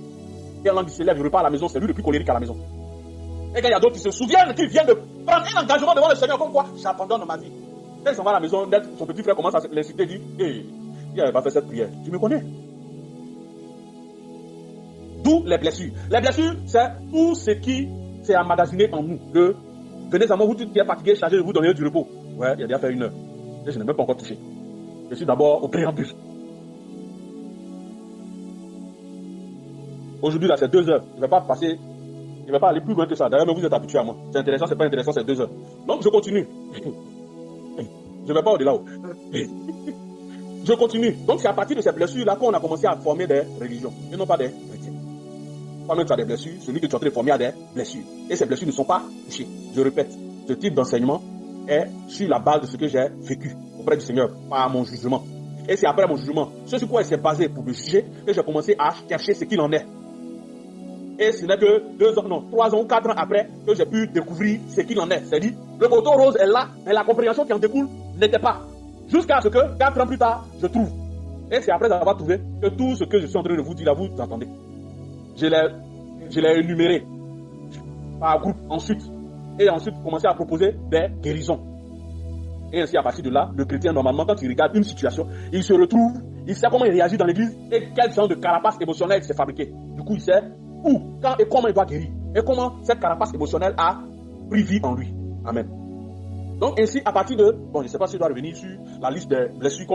B: Et langue, il se lève, il repart à la maison, c'est lui le plus colérique à la maison. Et quand il y a d'autres qui se souviennent, qui viennent de prendre un engagement devant le Seigneur, comme quoi j'abandonne ma vie. Quand il s'en va à la maison, son petit frère commence à l'inciter, il dit, il n'avait pas fait cette prière. Tu me connais? D'où les blessures. Les blessures, c'est tout ce qui s'est emmagasiné en nous. Venez à moi, vous êtes fatigué, chargé de vous donner du repos. Ouais, il a déjà fait 1 heure. Et je n'ai même pas encore touché. Je suis d'abord au préambule. Aujourd'hui, là, c'est 2 heures. Je ne vais pas passer, je ne vais pas aller plus loin que ça. D'ailleurs, vous êtes habitué à moi. C'est intéressant, c'est pas intéressant, c'est 2 heures. Donc, je continue. Je ne vais pas au-delà. Je continue. Donc, c'est à partir de ces blessures-là qu'on a commencé à former des religions. Et non pas des chrétiens. Toi-même, tu as des blessures. Celui que tu es en train de former a des blessures. Et ces blessures ne sont pas touchées. Je répète, ce type d'enseignement est sur la base de ce que j'ai vécu auprès du Seigneur, par mon jugement. Et c'est après mon jugement, ce sur quoi il s'est basé pour me juger, que j'ai commencé à chercher ce qu'il en est. Et ce n'est que 2 ans, non, 3 ans ou 4 ans après que j'ai pu découvrir ce qu'il en est. C'est-à-dire, le poteau rose est là, mais la compréhension qui en découle n'était pas. Jusqu'à ce que 4 ans plus tard, je trouve. Et c'est après avoir trouvé que tout ce que je suis en train de vous dire là, vous entendez. Je l'ai énuméré par groupe ensuite. Et ensuite, commencer à proposer des guérisons. Et ainsi, à partir de là, le chrétien, normalement, quand il regarde une situation, il se retrouve, il sait comment il réagit dans l'église et quel genre de carapace émotionnelle il s'est fabriqué. Du coup, il sait où, quand et comment il doit guérir. Et comment cette carapace émotionnelle a pris vie en lui. Amen. Donc ainsi, à partir de... Bon, je ne sais pas si je dois revenir sur la liste des blessures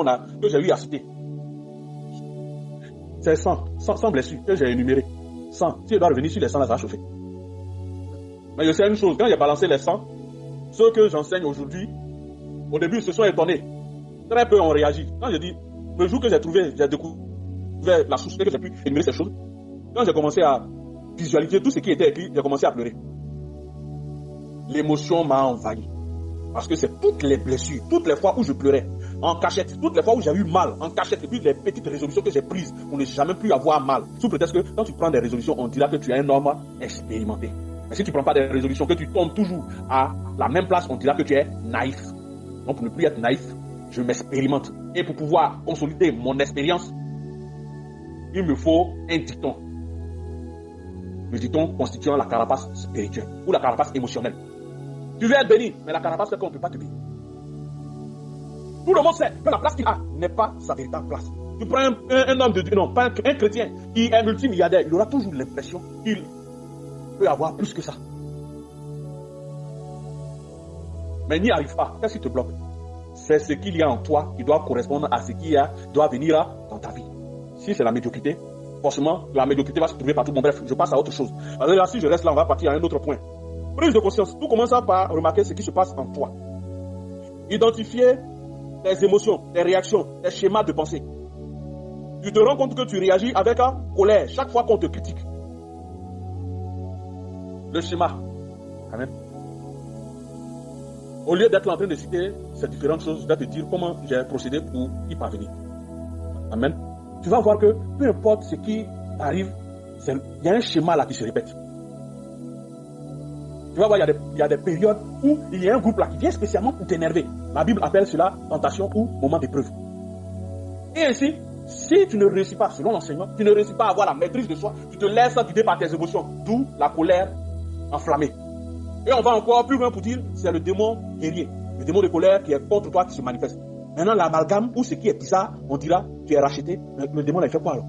B: que j'ai eu à citer. C'est 100 blessures que j'ai énumérées. 100. Si je dois revenir sur les 100, là, ça va chauffer. Mais je sais une chose, quand j'ai balancé les 100, ceux que j'enseigne aujourd'hui, au début, ils se sont étonnés. Très peu ont réagi. Quand je dis, le jour que j'ai découvert la source, que j'ai pu énumérer ces choses, quand j'ai commencé à visualiser tout ce qui était écrit, j'ai commencé à pleurer. L'émotion m'a envahi. Parce que c'est toutes les blessures, toutes les fois où je pleurais, en cachette, toutes les fois où j'ai eu mal, en cachette, et puis les petites résolutions que j'ai prises pour ne jamais plus avoir mal. Sous prétexte que quand tu prends des résolutions, on dira que tu es un homme expérimenté. Mais si tu ne prends pas des résolutions, que tu tombes toujours à la même place, on dira que tu es naïf. Donc pour ne plus être naïf, je m'expérimente. Et pour pouvoir consolider mon expérience, il me faut un dicton. Le dicton constituant la carapace spirituelle ou la carapace émotionnelle. Tu veux être béni, mais la carapace fait qu'on ne peut pas te bénir. Tout le monde sait que la place qu'il a n'est pas sa véritable place. Tu prends un homme de Dieu, non, pas un chrétien qui est multimilliardaire, il aura toujours l'impression qu'il peut avoir plus que ça. Mais il n'y arrive pas. Qu'est-ce qui te bloque? C'est ce qu'il y a en toi qui doit correspondre à ce qui doit venir dans ta vie. Si c'est la médiocrité, forcément, la médiocrité va se trouver partout. Bon, bref, je passe à autre chose. Alors là, si je reste là, on va partir à un autre point. Prise de conscience. Tout commence par remarquer ce qui se passe en toi. Identifier tes émotions, tes réactions, tes schémas de pensée. Tu te rends compte que tu réagis avec colère chaque fois qu'on te critique. Le schéma. Amen. Au lieu d'être en train de citer ces différentes choses, je dois te dire comment j'ai procédé pour y parvenir. Amen. Tu vas voir que peu importe ce qui arrive, il y a un schéma là qui se répète. Tu vas voir, il y a des périodes où il y a un groupe là qui vient spécialement pour t'énerver. La Bible appelle cela tentation ou moment d'épreuve. Et ainsi, si tu ne réussis pas, selon l'enseignement, tu ne réussis pas à avoir la maîtrise de soi, tu te laisses guider par tes émotions, d'où la colère enflammée. Et on va encore plus loin pour dire, c'est le démon guerrier, le démon de colère qui est contre toi qui se manifeste. Maintenant, l'amalgame ou ce qui est bizarre, on dira, tu es racheté, mais le démon, il fait quoi alors?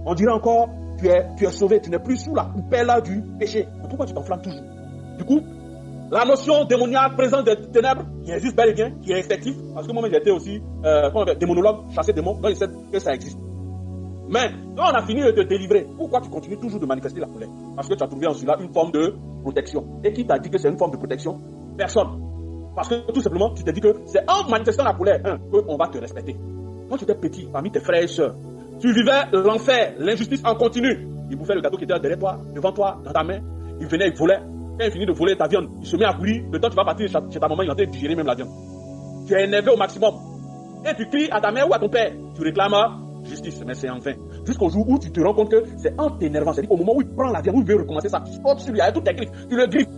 B: On dira encore, tu es sauvé, tu n'es plus sous la coupelle du péché. Mais pourquoi tu t'enflammes toujours? Du coup, la notion démoniaque, présence des ténèbres, qui existe bel et bien, qui est effective, parce que moi-même j'étais aussi démonologue, chasser démons, donc je sais que ça existe. Mais quand on a fini de te délivrer, pourquoi tu continues toujours de manifester la colère? Parce que tu as trouvé en cela une forme de protection. Et qui t'a dit que c'est une forme de protection? Personne. Parce que tout simplement, tu t'es dit que c'est en manifestant la colère qu'on va te respecter. Quand tu étais petit, parmi tes frères et sœurs, tu vivais l'enfer, l'injustice en continu. Il bouffait le gâteau qui était derrière toi, devant toi, dans ta main. Il venait, il volait. Quand il finit de voler ta viande, il se met à courir. Le temps tu vas partir chez ta maman, il est en train de digérer même la viande. Tu es énervé au maximum. Et tu cries à ta mère ou à ton père. Tu réclames justice, mais c'est en vain. Jusqu'au jour où tu te rends compte que c'est en t'énervant. C'est-à-dire au moment où il prend la viande, où il veut recommencer ça, tu sautes sur lui avec toutes tes griffes. Tu le griffes.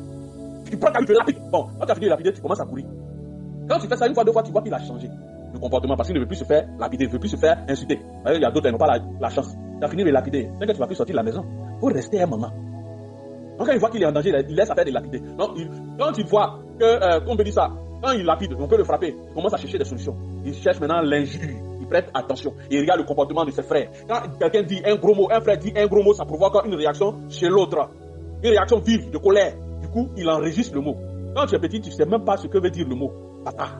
B: Tu prends ta vie, tu lapides. Bon, quand tu as fini de lapider, tu commences à courir. Quand tu fais ça une fois, deux fois, tu vois qu'il a changé le comportement parce qu'il ne veut plus se faire lapider, il ne veut plus se faire insulter. Il y a d'autres qui n'ont pas la chance. Tu as fini de lapider. Dès que tu vas plus sortir de la maison, il faut rester un moment. Donc quand il voit qu'il est en danger, il laisse affaire de lapider. Donc quand il voit que, qu'on peut dire ça, quand il lapide, on peut le frapper, il commence à chercher des solutions. Il cherche maintenant l'injure, il prête attention, il regarde le comportement de ses frères. Quand quelqu'un dit un gros mot, un frère dit un gros mot, ça provoque une réaction chez l'autre. Une réaction vive, de colère. Du coup, il enregistre le mot. Quand tu es petit, tu ne sais même pas ce que veut dire le mot bâtard.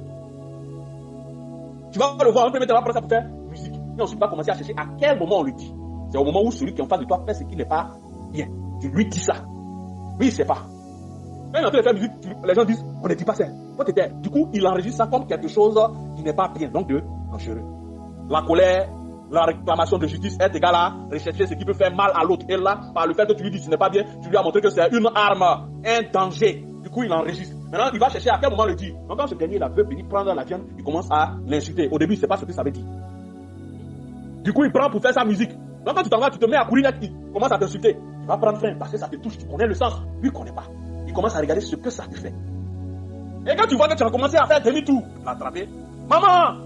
B: Tu vas le voir, on peut mettre la place pour faire musique. Et ensuite, tu vas commencer à chercher à quel moment on le dit. C'est au moment où celui qui est en face de toi fait ce qui n'est pas bien. Tu lui dis ça. Oui, il ne sait pas. Quand il est en train de faire musique, les gens disent, on ne dit pas ça. Du coup, il enregistre ça comme quelque chose qui n'est pas bien, donc de dangereux. La colère la réclamation de justice est égale à rechercher ce qui peut faire mal à l'autre. Et là, par le fait que tu lui dis ce n'est pas bien, tu lui as montré que c'est une arme, un danger. Du coup, il enregistre. Maintenant, il va chercher à quel moment le dire. Donc, quand ce dernier veut venir prendre la viande, il commence à l'insulter. Au début, il ne sait pas ce que ça veut dire. Du coup, il prend pour faire sa musique. Donc, quand tu t'en vas, tu te mets à courir, il commence à t'insulter. Tu vas prendre frein parce que ça te touche. Tu connais le sens. Lui, il ne connaît pas. Il commence à regarder ce que ça te fait. Et quand tu vois que tu as commencé à faire demi-tour, l'attraper, maman,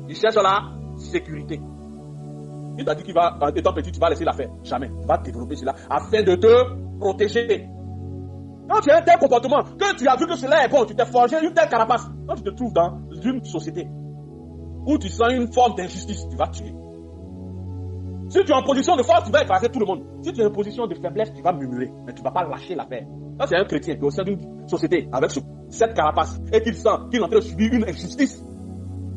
B: il cherche la sécurité. Il t'a dit qu'il va, étant petit, tu vas laisser la faire. Jamais. Tu vas développer cela afin de te protéger. Quand tu as un tel comportement, que tu as vu que cela est bon, tu t'es forgé une telle carapace. Quand tu te trouves dans une société où tu sens une forme d'injustice, tu vas tuer. Si tu es en position de force, tu vas écraser tout le monde. Si tu es en position de faiblesse, tu vas murmurer. Mais tu ne vas pas lâcher l'affaire. Ça, c'est un chrétien qui est au sein d'une société avec cette carapace et qu'il sent qu'il est en train de subir une injustice.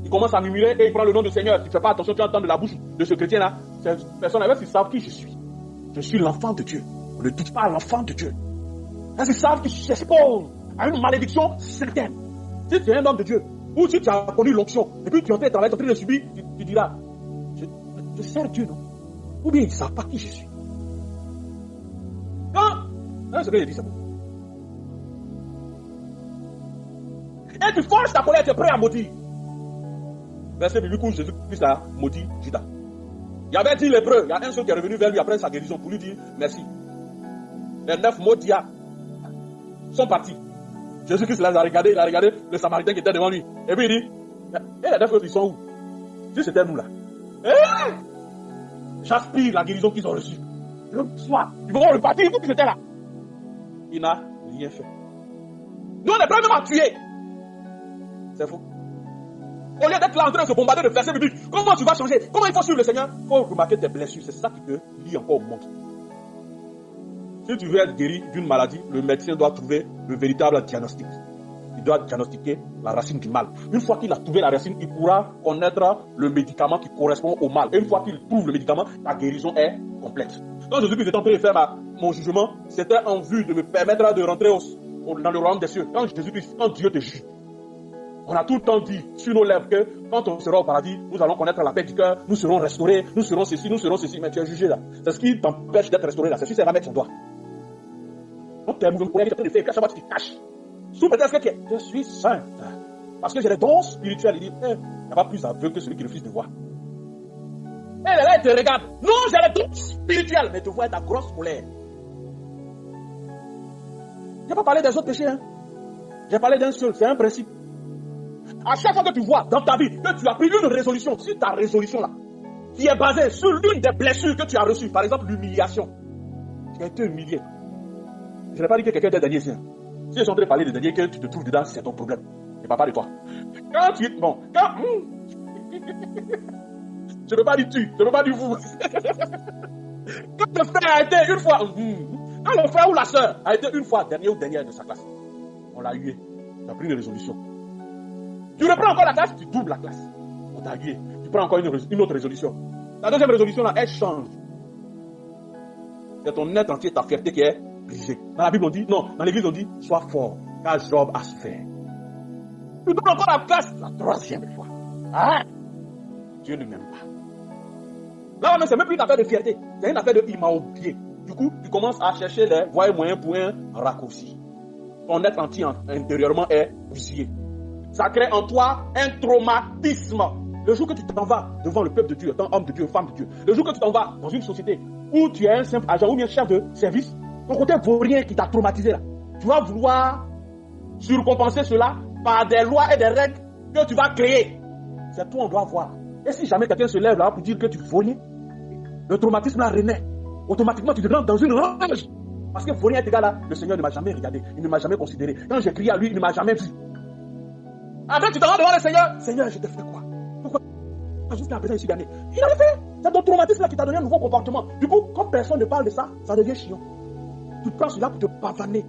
B: Il commence à murmurer et il prend le nom du Seigneur. Tu ne fais pas attention, tu entends de la bouche de ce chrétien-là. Cette personne avec, ils savent qui je suis. Je suis l'enfant de Dieu. On ne touche pas à l'enfant de Dieu. Ils savent qu'ils s'exposent à une malédiction certaine. Si tu es un homme de Dieu, ou si tu as connu l'onction, et puis tu es en train de subir, tu diras, je sers Dieu, non? Ou bien ils ne savent pas qui je suis. Non, ce que j'ai dit, c'est bon. Et tu forces ta colère, tu es prêt à maudire. Verset biblique où Jésus-Christ a maudit Judas. Il y avait 10 lépreux, il y a un seul qui est revenu vers lui après sa guérison pour lui dire merci. Les 9 maudits sont partis. Jésus-Christ les a regardés, il a regardé le Samaritain qui était devant lui. Et puis il dit, et les 9 autres, ils sont où? Si c'était nous là. J'aspire la guérison qu'ils ont reçue. Ils vont repartir, il faut qu'ils étaient là. Il n'a rien fait. Nous, on est prêts même à tuer. C'est faux. Au lieu d'être là en train de se bombarder de versets bibliques, comment tu vas changer? Comment il faut suivre le Seigneur? Il faut remarquer tes blessures. C'est ça qui te lie encore au monde. Si tu veux être guéri d'une maladie, le médecin doit trouver le véritable diagnostic. Il doit diagnostiquer la racine du mal. Une fois qu'il a trouvé la racine, il pourra connaître le médicament qui correspond au mal. Et une fois qu'il trouve le médicament, ta guérison est complète. Quand Jésus-Christ était en train de faire mon jugement, c'était en vue de me permettre de rentrer dans le royaume des cieux. Quand Dieu te juge, on a tout le temps dit sur nos lèvres que quand on sera au paradis, nous allons connaître la paix du cœur, nous serons restaurés, nous serons ceci, mais tu es jugé là. C'est ce qui t'empêche d'être restauré là. C'est si c'est va mettre son doigt. Donc tu es mouvement qui est en train de faire, chaque fois tu te caches. Sous prétexte que je suis saint. Parce que j'ai des dons spirituels. Il dit, il n'y a pas plus aveugle que celui qui refuse de voir. Et là, il te regarde. Non, j'ai des dons spirituels. Mais tu vois ta grosse colère. Je n'ai pas parlé des autres péchés. J'ai parlé d'un seul. C'est un principe. À chaque fois que tu vois dans ta vie que tu as pris une résolution, si ta résolution là, qui est basée sur l'une des blessures que tu as reçues, par exemple l'humiliation, tu as été humilié. Je n'ai pas dit que quelqu'un était dernier ici. Si je suis en train de parler de dernier, que tu te trouves dedans, c'est ton problème. Je ne parle pas de toi. Quand tu... Bon, quand... je ne veux pas dire tu, je ne veux pas dire vous. Quand le frère a été une fois... Quand le frère ou la soeur a été une fois dernier ou dernière de sa classe, on l'a hué. Tu as pris une résolution. Tu reprends encore la classe, tu doubles la classe. On t'a hué. Tu prends encore une autre résolution. La deuxième résolution, là, elle change. C'est ton être entier, ta fierté qui est brisée. Dans la Bible, on dit, non, dans l'église, on dit, sois fort, car Job a souffert. Tu donnes encore la classe, la troisième fois. Ah, Dieu ne m'aime pas. Là, c'est même plus une affaire de fierté. C'est une affaire de il m'a oublié. Du coup, tu commences à chercher les voies et moyens pour un raccourci. Ton être entier intérieurement est bousillé. Ça crée en toi un traumatisme. Le jour que tu t'en vas devant le peuple de Dieu, étant homme de Dieu, femme de Dieu, le jour que tu t'en vas dans une société où tu es un simple agent ou bien chef de service, ton côté vaurien qui t'a traumatisé là, tu vas vouloir surcompenser cela par des lois et des règles que tu vas créer. C'est toi on doit voir. Et si jamais quelqu'un se lève là pour dire que tu vaurien, le traumatisme là renaît. Automatiquement tu te rentres dans une rage. Parce que vaurien est égal là, le Seigneur ne m'a jamais regardé, il ne m'a jamais considéré. Quand j'ai crié à lui, il ne m'a jamais vu. Après tu te rends devant le Seigneur. Seigneur, je t'ai fait quoi? Pourquoi? Jusqu'à présent, je suis gagné. Il avait fait. C'est ton traumatisme là qui t'a donné un nouveau comportement. Du coup, comme personne ne parle de ça, ça devient chiant. Tu prends cela pour te pavaner.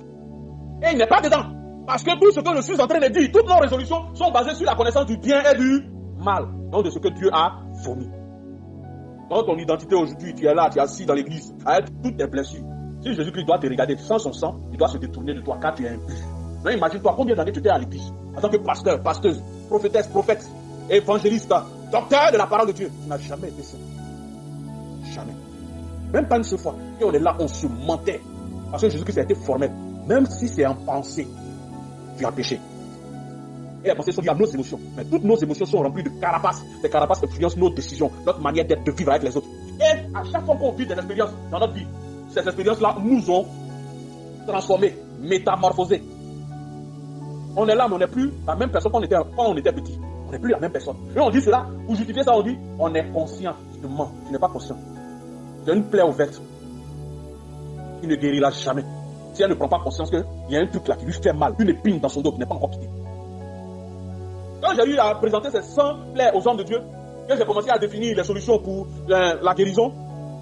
B: Et il n'est pas dedans. Parce que tout ce que je suis en train de dire, toutes nos résolutions sont basées sur la connaissance du bien et du mal. Donc de ce que Dieu a fourni. Dans ton identité aujourd'hui, tu es là, tu es assis dans l'église, avec toutes tes blessures. Si Jésus-Christ doit te regarder sans son sang, il doit se détourner de toi car tu es impur. Imagine-toi combien d'années tu étais à l'église en tant que pasteur, pasteuse, prophétesse, prophète, évangéliste, docteur de la parole de Dieu. Tu n'as jamais été saint. Jamais. Même pas une seule fois. Et on est là, on se mentait. Parce que Jésus-Christ a été formel. Même si c'est en pensée, tu as péché. Et les pensées sont liées à nos émotions. Mais toutes nos émotions sont remplies de carapaces. Ces carapaces influencent nos décisions, notre manière d'être, de vivre avec les autres. Et à chaque fois qu'on vit des expériences dans notre vie, ces expériences-là nous ont transformés, métamorphosés. On est là, mais on n'est plus la même personne qu'on était quand on était petit. On n'est plus la même personne. Et on dit cela, pour justifier ça, on dit, on est conscient. Tu mens, tu n'es pas conscient. Tu as une plaie ouverte qui ne guérira jamais. Si elle ne prend pas conscience qu'il y a un truc là qui lui fait mal, une épine dans son dos qui n'est pas encore quittée. Quand j'ai eu à présenter ces 100 plaies aux hommes de Dieu, que j'ai commencé à définir les solutions pour la guérison,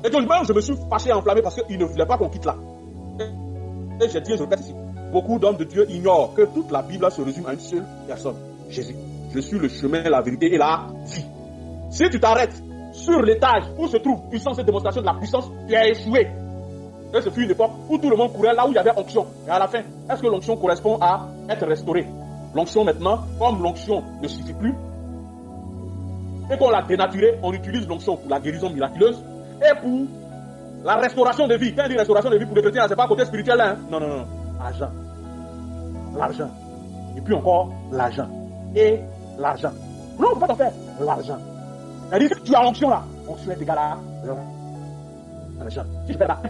B: et donc même je me suis fâché, enflammé parce qu'ils ne voulaient pas qu'on quitte là. Et j'ai dit, je répète ici, beaucoup d'hommes de Dieu ignorent que toute la Bible se résume à une seule personne, Jésus. Je suis le chemin, la vérité et la vie. Si tu t'arrêtes sur l'étage où se trouve puissance et démonstration de la puissance, tu as échoué. Et ce fut une époque où tout le monde courait là où il y avait onction. Et à la fin, est-ce que l'onction correspond à être restaurée? L'onction maintenant, comme l'onction ne suffit plus, et qu'on l'a dénaturée, on utilise l'onction pour la guérison miraculeuse et pour la restauration de vie. Quand on dit restauration de vie pour les chrétiens, c'est pas côté spirituel là. Hein? Non. Argent. L'argent. Et puis encore, l'argent. Et l'argent. Non, on ne peut pas t'en faire. L'argent. C'est-à-dire que tu as l'onction là. L'onction est égale à l'argent. Si je fais là,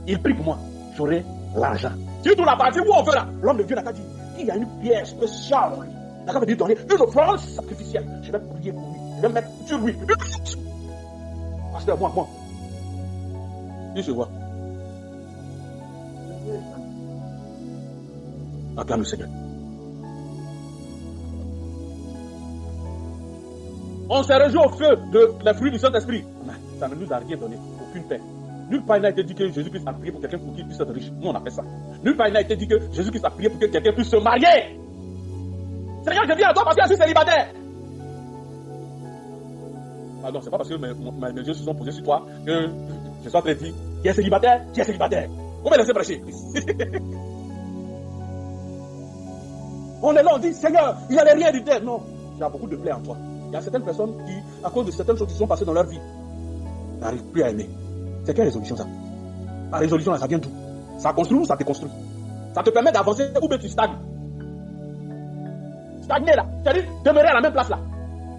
B: il prie pour moi. J'aurai l'argent. Si tu la partie où on veut là, l'homme de Dieu n'a qu'à dire, il y a une pierre spéciale. Il n'a qu'à me dire donner une offrande sacrificielle. Je vais prier pour lui. Je vais mettre sur lui. Pasteur, moi. Il se voit. Acclame le Seigneur. On s'est réjoui au feu de la fruit du Saint-Esprit. Ça ne nous a rien donné. Aucune paix. Nulle part il n'a été dit que Jésus-Christ a prié pour quelqu'un pour qu'il puisse être riche. Nous, on a fait ça. Nulle part il n'a été dit que Jésus-Christ a prié pour que quelqu'un puisse se marier. Seigneur, je viens à toi parce que je suis célibataire. Pardon, c'est pas parce que mes yeux se sont posés sur toi que je suis en train de dire qui est célibataire, qui est célibataire. Vous me laissez prêcher. On est là, on dit Seigneur, il n'y avait rien du terre. Non, il y a beaucoup de plaies en toi. Il y a certaines personnes qui, à cause de certaines choses qui sont passées dans leur vie, n'arrivent plus à aimer. C'est quelle résolution ça? La résolution là, ça vient d'où? Ça construit ou ça déconstruit? Ça te permet d'avancer ou bien tu stagnes? Stagner là, c'est-à-dire demeurer à la même place là.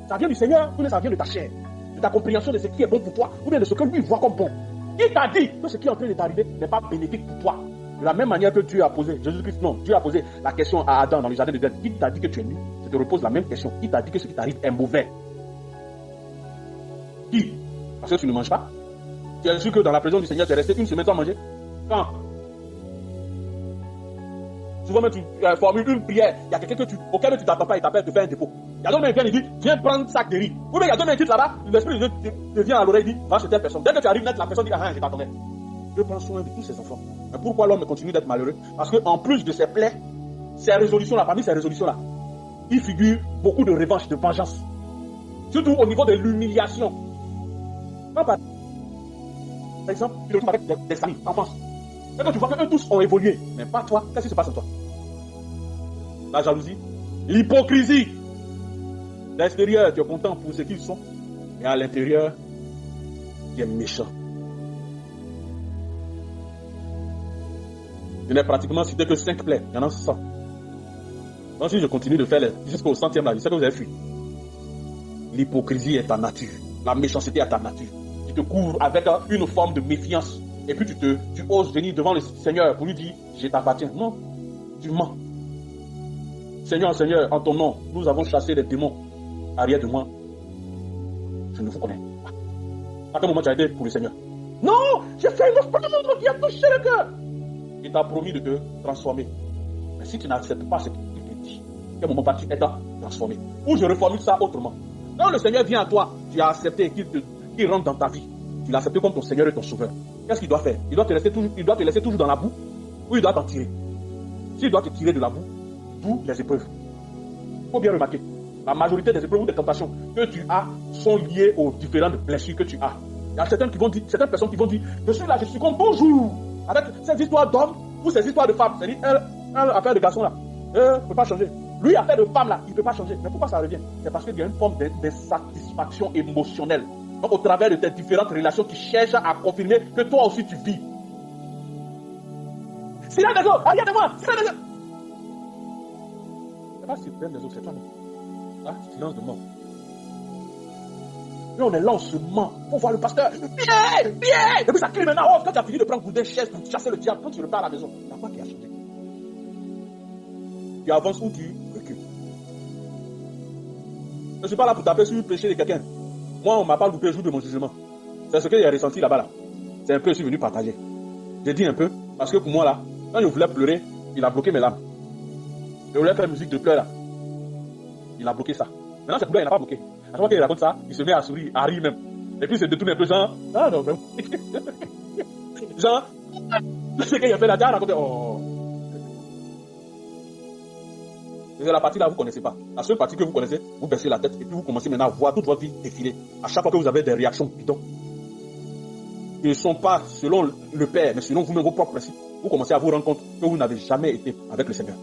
B: Ça vient du Seigneur ou bien ça vient de ta chair, de ta compréhension de ce qui est bon pour toi ou bien de ce que lui voit comme bon. Qui t'a dit que ce qui est en train de t'arriver n'est pas bénéfique pour toi? De la même manière que Dieu a posé, Jésus-Christ, non, Dieu a posé la question à Adam dans le jardin de Éden. Qui t'a dit que tu es nu? Je te repose la même question. Qui t'a dit que ce qui t'arrive est mauvais? Qui? Parce que tu ne manges pas? Tu es sûr que dans la présence du Seigneur, tu es resté une semaine sans manger? Quand? Souvent même tu formules une prière, il y a quelqu'un auquel tu t'attends pas, il t'appelle te faire un dépôt. Il y a d'autres qui viennent et disent, viens prendre un sac de riz. Ou bien il y a d'autres qui là-bas, l'esprit de Dieu te vient à l'oreille et dit, va chez telle personne. Dès que tu arrives net, la personne dit, ah, je t'attendais. Dieu prend soin de tous ses enfants. Mais pourquoi l'homme continue d'être malheureux? Parce qu'en plus de ses plaies, ces résolutions-là, parmi ces résolutions-là, il figure beaucoup de revanche, de vengeance. Surtout au niveau de l'humiliation. Par exemple, tu te retrouves avec des amis en France. Et quand tu vois qu'eux tous ont évolué, mais pas toi, qu'est-ce qui se passe en toi? La jalousie, l'hypocrisie. D'extérieur, tu es content pour ce qu'ils sont, et à l'intérieur, tu es méchant. Je n'ai pratiquement cité que 5 plaies, il y en a 100. Donc si je continue de faire jusqu'au 100e là, je sais que vous avez fui. L'hypocrisie est ta nature, la méchanceté est ta nature. Tu te couvres avec une forme de méfiance, et puis tu oses venir devant le Seigneur pour lui dire, je t'appartiens. Non, tu mens. Seigneur, en ton nom, nous avons chassé les démons. Arrière de moi, je ne vous connais pas. À quel moment tu as été pour le Seigneur? Non, j'ai fait une offrande qui a touché le cœur. Il t'a promis de te transformer. Mais si tu n'acceptes pas ce qu'il te dit, à quel moment vas-tu être transformé? Ou je reformule ça autrement. Quand le Seigneur vient à toi, tu as accepté qu'il rentre dans ta vie. Tu l'as accepté comme ton Seigneur et ton Sauveur. Qu'est-ce qu'il doit faire? Il doit te laisser toujours dans la boue, ou il doit t'en tirer? S'il doit te tirer de la boue, d'où les épreuves. Il faut bien remarquer, la majorité des épreuves ou des tentations que tu as sont liées aux différentes blessures que tu as. Il y a certaines personnes qui vont dire, je suis là, je suis comme toujours. Avec ces histoires d'hommes ou ces histoires de femmes. C'est-à-dire, elle affaire de garçon là. Elle ne peut pas changer. Lui, affaire de femme là, il ne peut pas changer. Mais pourquoi ça revient? C'est parce qu'il y a une forme d'insatisfaction émotionnelle. Donc, au travers de tes différentes relations qui cherchent à confirmer que toi aussi tu vis. Silence des autres, regardez-moi, silence des autres. C'est pas silence des autres, c'est toi. Ah, silence de mort. Là, on est là, on se ment. Faut voir le pasteur. Viens! Et puis ça crie maintenant. Oh, quand tu as fini de prendre une chaise pour chasser le diable, quand tu repars à la maison, il y a quoi qui a changé? Tu avances ou tu recules. Je ne suis pas là pour taper sur le péché de quelqu'un. Moi, on ne m'a pas loupé le jour de mon jugement. C'est ce qu'il a ressenti là-bas. Là. C'est un peu, je suis venu partager. J'ai dit un peu, parce que pour moi, là, quand je voulais pleurer, il a bloqué mes larmes. Je voulais faire musique de pleurs, là. Il a bloqué ça. Maintenant, cette couleur, il n'a pas bloqué. À chaque fois qu'il raconte ça, il se met à sourire, à rire même. Et puis, il se détourne un peu, genre, ah non, même. Genre, ce qu'il a fait là, il a raconté, oh. C'est la partie là, vous ne connaissez pas. La seule partie que vous connaissez, vous baissez la tête et puis vous commencez maintenant à voir toute votre vie défiler. À chaque fois que vous avez des réactions bidons, qui ne sont pas selon le Père, mais selon vous-même vos propres principes, vous commencez à vous rendre compte que vous n'avez jamais été avec le Seigneur.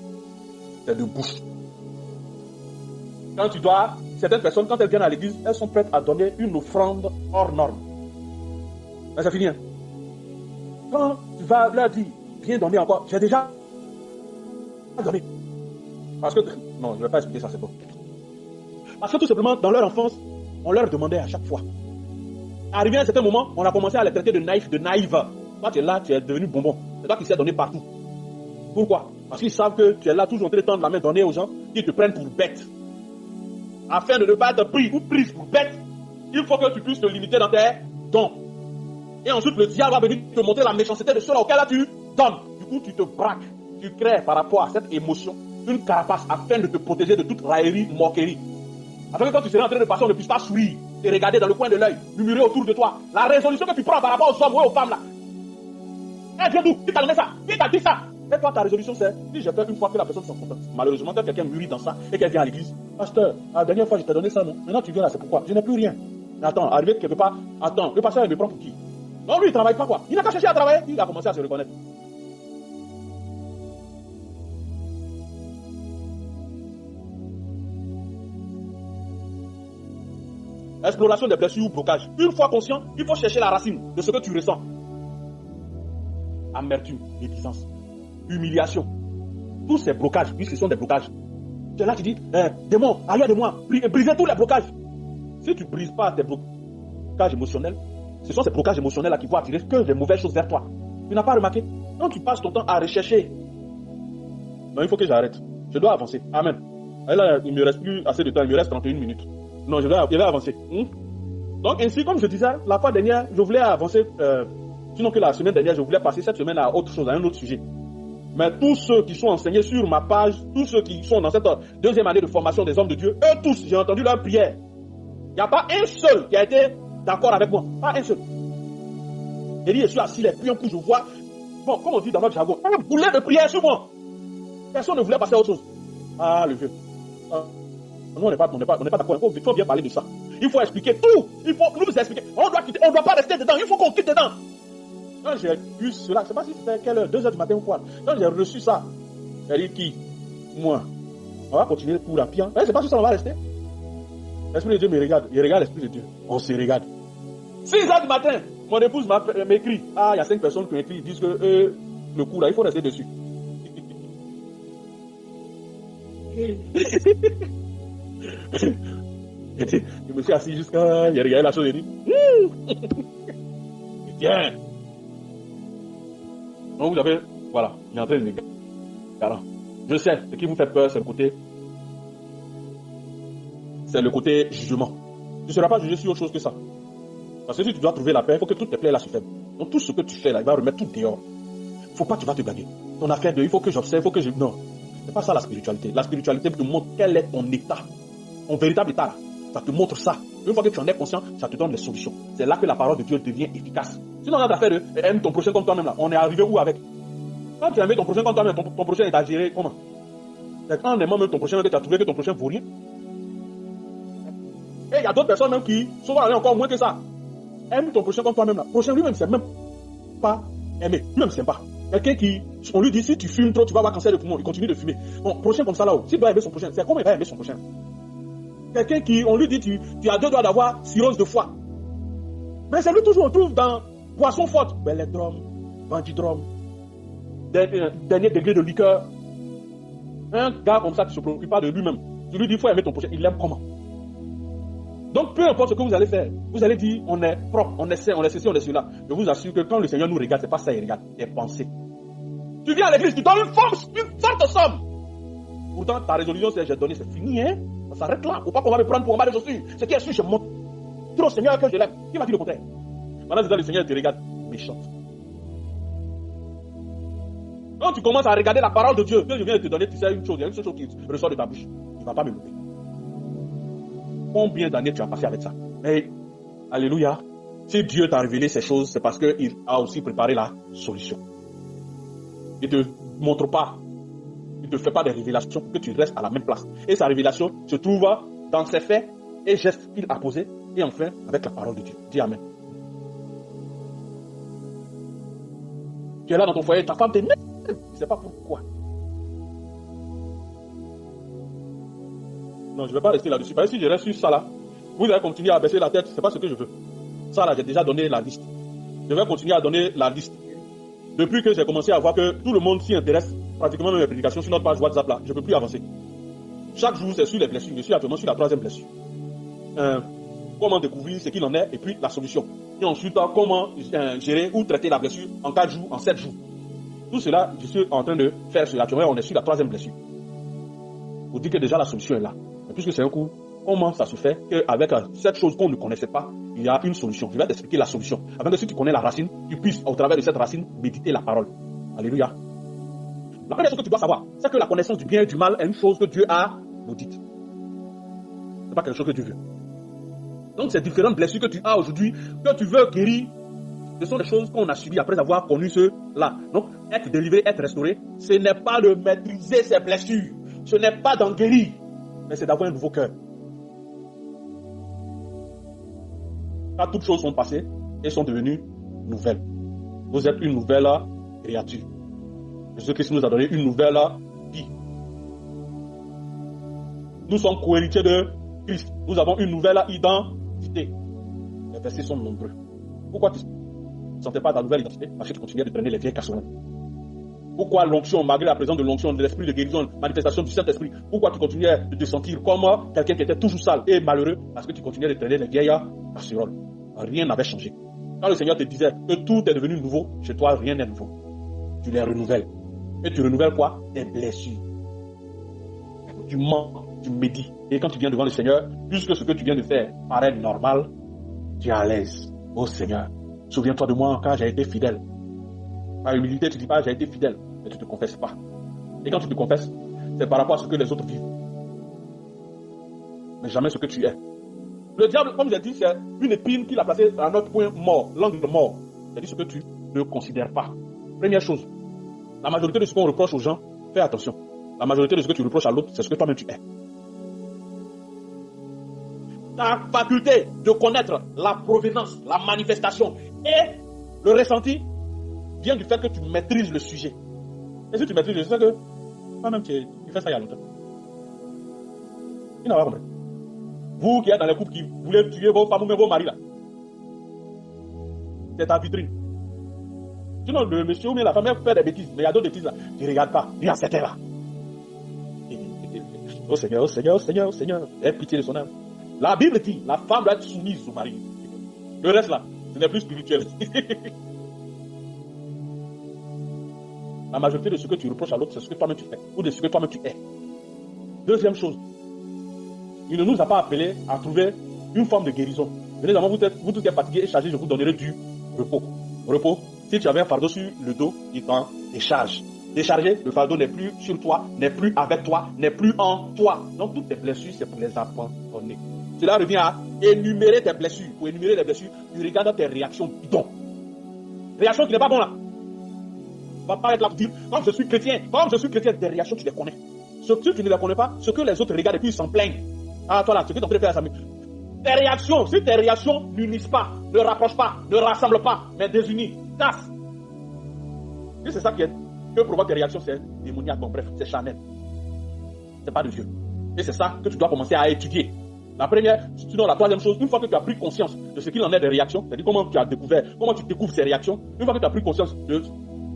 B: C'est de bouche. Quand tu dois, certaines personnes, quand elles viennent à l'église, elles sont prêtes à donner une offrande hors norme. Mais c'est fini. Hein? Quand tu vas leur dire, viens donner encore, j'ai déjà donné. Parce que, non, je ne vais pas expliquer ça, c'est bon. Parce que tout simplement, dans leur enfance, on leur demandait à chaque fois. Arrivé à un certain moment, on a commencé à les traiter de naïfs, de naïves. Toi, tu es là, tu es devenu bonbon. C'est toi qui sais donner partout. Pourquoi? Parce qu'ils savent que tu es là, toujours en train de tendre la main, donner aux gens qui te prennent pour bête. Afin de ne pas être pris ou prise pour bête, il faut que tu puisses te limiter dans tes dons. Et ensuite, le diable va venir te montrer la méchanceté de ceux-là auxquels là tu donnes. Du coup, tu te braques. Tu crées par rapport à cette émotion une carapace afin de te protéger de toute raillerie, moquerie. Afin que quand tu seras en train de passer, on ne puisse pas sourire, te regarder dans le coin de l'œil, murmurer autour de toi. La résolution que tu prends par rapport aux hommes ou aux femmes là. Elle vient d'où? Qui t'a donné ça? Qui t'a dit ça? Et toi, ta résolution, c'est, si j'ai fait une fois que la personne soit contente. Malheureusement, quand quelqu'un mûrit dans ça et qu'elle vient à l'église, pasteur, la dernière fois, je t'ai donné ça, non? Maintenant, tu viens là, c'est pourquoi? Je n'ai plus rien. Mais attends, arrivé quelque part, attends, le pasteur, il me prend pour qui? Non, lui, il ne travaille pas quoi? Il n'a qu'à chercher à travailler, il a commencé à se reconnaître. Exploration des blessures ou blocages. Une fois conscient, il faut chercher la racine de ce que tu ressens. Amertume, médisance, humiliation. Tous ces blocages, puisque ce sont des blocages. Tu es là, tu dis, démon, arrière de moi, brisez tous les blocages. Si tu ne brises pas tes blocages émotionnels, ce sont ces blocages émotionnels-là qui vont attirer que des mauvaises choses vers toi. Tu n'as pas remarqué? Quand tu passes ton temps à rechercher, non, il faut que j'arrête. Je dois avancer. Amen. Et là, il ne me reste plus assez de temps, il me reste 31 minutes. Non, je vais avancer. Donc, ainsi, comme je disais, la fois dernière, je voulais avancer, sinon que la semaine dernière, je voulais passer cette semaine à autre chose, à un autre sujet. Mais tous ceux qui sont enseignés sur ma page, tous ceux qui sont dans cette deuxième année de formation des hommes de Dieu, eux tous, j'ai entendu leur prière. Il n'y a pas un seul qui a été d'accord avec moi. Pas un seul. J'ai dit, je suis assis, les prières que je vois, bon, comme on dit dans notre jargon, un boulet de prière sur moi. Personne ne voulait passer à autre chose. Ah, le vieux. Nous, on n'est pas d'accord. Il faut bien parler de ça. Il faut expliquer tout. Il faut nous expliquer. On doit quitter. On ne doit pas rester dedans. Il faut qu'on quitte dedans. Quand j'ai eu cela, je ne sais pas si c'était quelle heure, 2h du matin ou quoi. Quand j'ai reçu ça, j'ai dit qui? Moi. On va continuer pour la pire. C'est pas sûr ça, on va rester. L'Esprit de Dieu me regarde. Il regarde l'Esprit de Dieu. On se regarde. 6h du matin, mon épouse m'écrit. Ah, il y a 5 personnes qui ont écrit. Ils disent que le coup là, il faut rester dessus. Je me suis assis jusqu'à. J'ai regardé la chose et dit tiens. Donc vous avez. Voilà, il est en train de me regarder. Je sais, ce qui vous fait peur, c'est le côté. C'est le côté jugement. Tu ne seras pas jugé sur autre chose que ça. Parce que si tu dois trouver la paix, il faut que toutes tes plaies là se ferment. Donc tout ce que tu fais là, il va remettre tout dehors. Il ne faut pas que tu vas te gagner. Ton affaire de il faut que j'observe, il faut que je. Non. C'est pas ça la spiritualité. La spiritualité te montre quel est ton état. Ton véritable état là. Ça te montre ça. Une fois que tu en es conscient, ça te donne les solutions. C'est là que la parole de Dieu devient efficace. Sinon, on a affaire de aime ton prochain comme toi-même là. On est arrivé où avec? Quand tu aimes ton prochain comme toi-même, ton prochain est à gérer comment? C'est quand en aimant même ton prochain que tu as trouvé que ton prochain vaut rien. Et il y a d'autres personnes même qui sont allées encore moins que ça. Aime ton prochain comme toi-même là. Prochain lui-même, c'est même pas aimer. Lui-même, c'est pas. Quelqu'un qui On lui dit, si tu fumes trop, tu vas avoir cancer de poumon. Il continue de fumer. Bon, prochain comme ça là-haut. S'il doit aimer son prochain, c'est comment il va aimer son prochain? Quelqu'un qui, on lui dit, tu as 2 doigts d'avoir cirrhose de foie. Mais c'est lui toujours, on trouve dans boisson forte. Belledrome, bandidrome, dernier degré de liqueur. Un gars comme ça qui ne se préoccupe pas de lui-même. Tu lui dis, il faut aimer ton prochain. Il l'aime comment? Donc, peu importe ce que vous allez faire, vous allez dire, on est propre, on est sain, on est ceci, on est cela. Je vous assure que quand le Seigneur nous regarde, c'est pas ça, il regarde, tes pensées. Tu viens à l'église, tu donnes une forte somme. Pourtant, ta résolution, c'est j'ai donné, c'est fini, hein. Ça s'arrête là. Faut pas qu'on va me prendre pour un mal de chaussures. Ce qui est sûr, je montre au Seigneur que je l'aime. Qui m'a dit le contraire? Maintenant, le Seigneur te regarde, méchante. Quand tu commences à regarder la parole de Dieu, que je viens de te donner, tu sais une chose, il y a une seule chose qui ressort de ta bouche. Tu ne vas pas me louper. Combien d'années tu as passé avec ça? Mais, alléluia, si Dieu t'a révélé ces choses, c'est parce qu'il a aussi préparé la solution. Il ne te montre pas, il ne te fait pas des révélations pour que tu restes à la même place. Et sa révélation se trouve dans ses faits et gestes qu'il a posés, et enfin avec la parole de Dieu. Dis Amen. Tu es là dans ton foyer, ta femme t'aime, tu ne sais pas pourquoi. Non, je ne vais pas rester là-dessus. Parce que si je reste sur ça là, vous allez continuer à baisser la tête, ce n'est pas ce que je veux. Ça là, j'ai déjà donné la liste. Je vais continuer à donner la liste. Depuis que j'ai commencé à voir que tout le monde s'y intéresse, pratiquement même mes prédications sur notre page WhatsApp là, je ne peux plus avancer. Chaque jour, c'est sur les blessures. Je suis actuellement sur la 3e blessure. Comment découvrir ce qu'il en est et puis la solution. Et ensuite, comment gérer ou traiter la blessure en 4 jours, en 7 jours. Tout cela, je suis en train de faire cela. On est sur la 3e blessure. Vous dites que déjà la solution est là. Mais puisque c'est un coup, comment ça se fait qu'avec cette chose qu'on ne connaissait pas, il y a une solution. Je vais t'expliquer la solution. Afin que si tu connais la racine, tu puisses, au travers de cette racine, méditer la parole. Alléluia. La première chose que tu dois savoir, c'est que la connaissance du bien et du mal est une chose que Dieu a maudite. Ce n'est pas quelque chose que Dieu veut. Donc ces différentes blessures que tu as aujourd'hui, que tu veux guérir, ce sont des choses qu'on a subies après avoir connu cela. Donc être délivré, être restauré, ce n'est pas de maîtriser ces blessures. Ce n'est pas d'en guérir, mais c'est d'avoir un nouveau cœur. Quand toutes choses sont passées et sont devenues nouvelles. Vous êtes une nouvelle créature. Jésus-Christ nous a donné une nouvelle vie. Nous sommes co-héritiers de Christ. Nous avons une nouvelle identité. Les versets sont nombreux. Pourquoi tu ne sentais pas ta nouvelle identité? Parce que tu continuais de traîner les vieilles casseroles. Pourquoi l'onction, malgré la présence de l'onction, de l'esprit de guérison, manifestation du Saint-Esprit, pourquoi tu continuais de te sentir comme quelqu'un qui était toujours sale et malheureux? Parce que tu continuais de traîner les vieilles casseroles. Rien n'avait changé. Quand le Seigneur te disait que tout est devenu nouveau, chez toi, rien n'est nouveau. Tu les renouvelles. Et tu renouvelles quoi? Tes blessures. Tu mens, tu médites. Et quand tu viens devant le Seigneur, puisque ce que tu viens de faire paraît normal, tu es à l'aise. Oh Seigneur, souviens-toi de moi quand j'ai été fidèle. Par humilité, tu ne dis pas j'ai été fidèle, mais tu ne te confesses pas. Et quand tu te confesses, c'est par rapport à ce que les autres vivent. Mais jamais ce que tu es. Le diable, comme j'ai dit, c'est une épine qu'il a placée à notre point mort, l'angle mort. C'est-à-dire ce que tu ne considères pas. Première chose, la majorité de ce qu'on reproche aux gens, fais attention. La majorité de ce que tu reproches à l'autre, c'est ce que toi-même tu es. Ta faculté de connaître la provenance, la manifestation et le ressenti vient du fait que tu maîtrises le sujet. Et si tu maîtrises le sujet, c'est que toi-même tu fais ça il y a longtemps. Il n'a pas compris. Vous qui êtes dans les couples qui voulez tuer vos femmes ou même vos maris là, c'est ta vitrine. Sinon, le monsieur ou bien la femme fait des bêtises, mais il y a d'autres bêtises là. Tu ne regardes pas, il y a certains là. Oh Seigneur, oh Seigneur, oh Seigneur, oh Seigneur, aie pitié de son âme. La Bible dit, la femme doit être soumise au mari. Le reste là, ce n'est plus spirituel. La majorité de ce que tu reproches à l'autre, c'est ce que toi-même tu fais, ou de ce que toi-même tu es. Deuxième chose, il ne nous a pas appelés à trouver une forme de guérison. Venez avant, vous tous êtes fatigués et chargés, je vous donnerai du repos. Repos, si tu avais un fardeau sur le dos, il t'en décharge. Déchargé, le fardeau n'est plus sur toi, n'est plus avec toi, n'est plus en toi. Donc toutes tes blessures, c'est pour les abandonner. Cela revient à énumérer tes blessures. Pour énumérer les blessures, tu regardes tes réactions bidons. Réaction qui n'est pas bonne là. On va pas être là pour dire, comme je suis chrétien, des réactions tu les connais. Ce que tu ne les connais pas, ce que les autres regardent et puis ils s'en plaignent. Ah toi là, ce que tu es en train de faire, ça me... Tes réactions, si tes réactions n'unissent pas, ne rapprochent pas, ne rassemblent pas, mais désunissent, cassent. Et c'est ça que que provoque tes réactions, c'est démoniaque. Bon, bref, c'est charnel. C'est pas de Dieu. Et c'est ça que tu dois commencer à étudier. La première, sinon la troisième chose, une fois que tu as pris conscience de ce qu'il en est des réactions, c'est-à-dire comment tu découvres ces réactions, une fois que tu as pris conscience de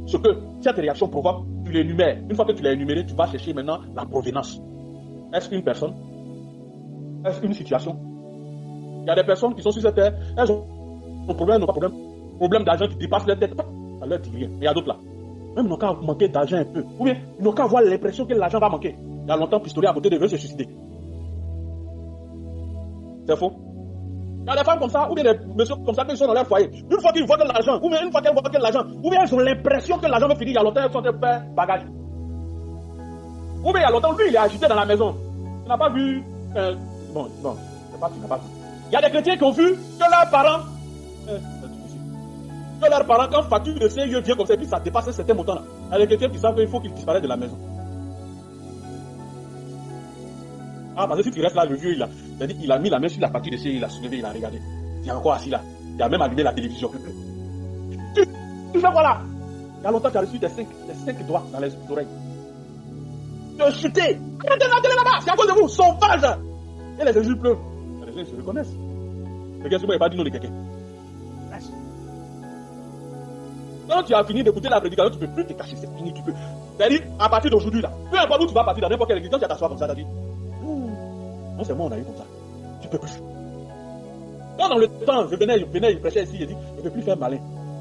B: ce que cette réaction provoque, tu l'énumères. Une fois que tu l'as énuméré, tu vas chercher maintenant la provenance. Est-ce une personne? Est-ce une situation? Il y a des personnes qui sont sur cette terre, elles ont un problème, n'ont pas de problème d'argent qui dépasse leur tête, ça leur dit rien. Mais il y a d'autres là. Même ils n'ont qu'à manquer d'argent un peu. Ou bien ils n'ont qu'à avoir l'impression que l'argent va manquer. Il y a longtemps, pistolet à côté de eux se suicider. C'est faux. Il y a des femmes comme ça, ou bien des messieurs comme ça, qui sont dans leur foyer. Une fois qu'ils voient de l'argent, ou bien une fois qu'elles voient de l'argent, ou bien elles ont l'impression que l'argent va finir, il y a longtemps, elles sont en train de faire bagage. Ou bien il y a longtemps, lui, il est agité dans la maison. Tu n'as pas vu. Bon, c'est pas que tu n'as pas vu. Il y a des chrétiens qui ont vu que leurs parents. Que leurs parents, quand facture de CIE vient comme ça, et puis ça dépasse un certain montant là. Il y a des chrétiens qui savent qu'il faut qu'ils disparaissent de la maison. Ah, parce que si tu restes là, le vieux, il a mis la main sur la facture de CIE, il a soulevé, il a regardé. Il est encore assis là. Il a même allumé la télévision. Tu fais quoi là? Il y a longtemps, tu as reçu tes 5 doigts dans les oreilles. Tu as chuté. Regardez la télé là-bas, c'est à cause de vous, sauvage. Et les yeux pleurent. Les gens se reconnaissent. Le gars, c'est moi, il n'a pas dit non de quelqu'un. Quand tu as fini d'écouter la prédication, tu ne peux plus te cacher, c'est fini, tu peux. C'est-à-dire, à partir d'aujourd'hui là, peu importe où tu vas partir, dans n'importe quelle église, quand tu t'assois comme ça, tu as dit, non, c'est moi, on a eu comme ça. Tu peux plus. Quand dans le temps, je venais, il prêchait ici, il dit, je ne peux plus faire malin.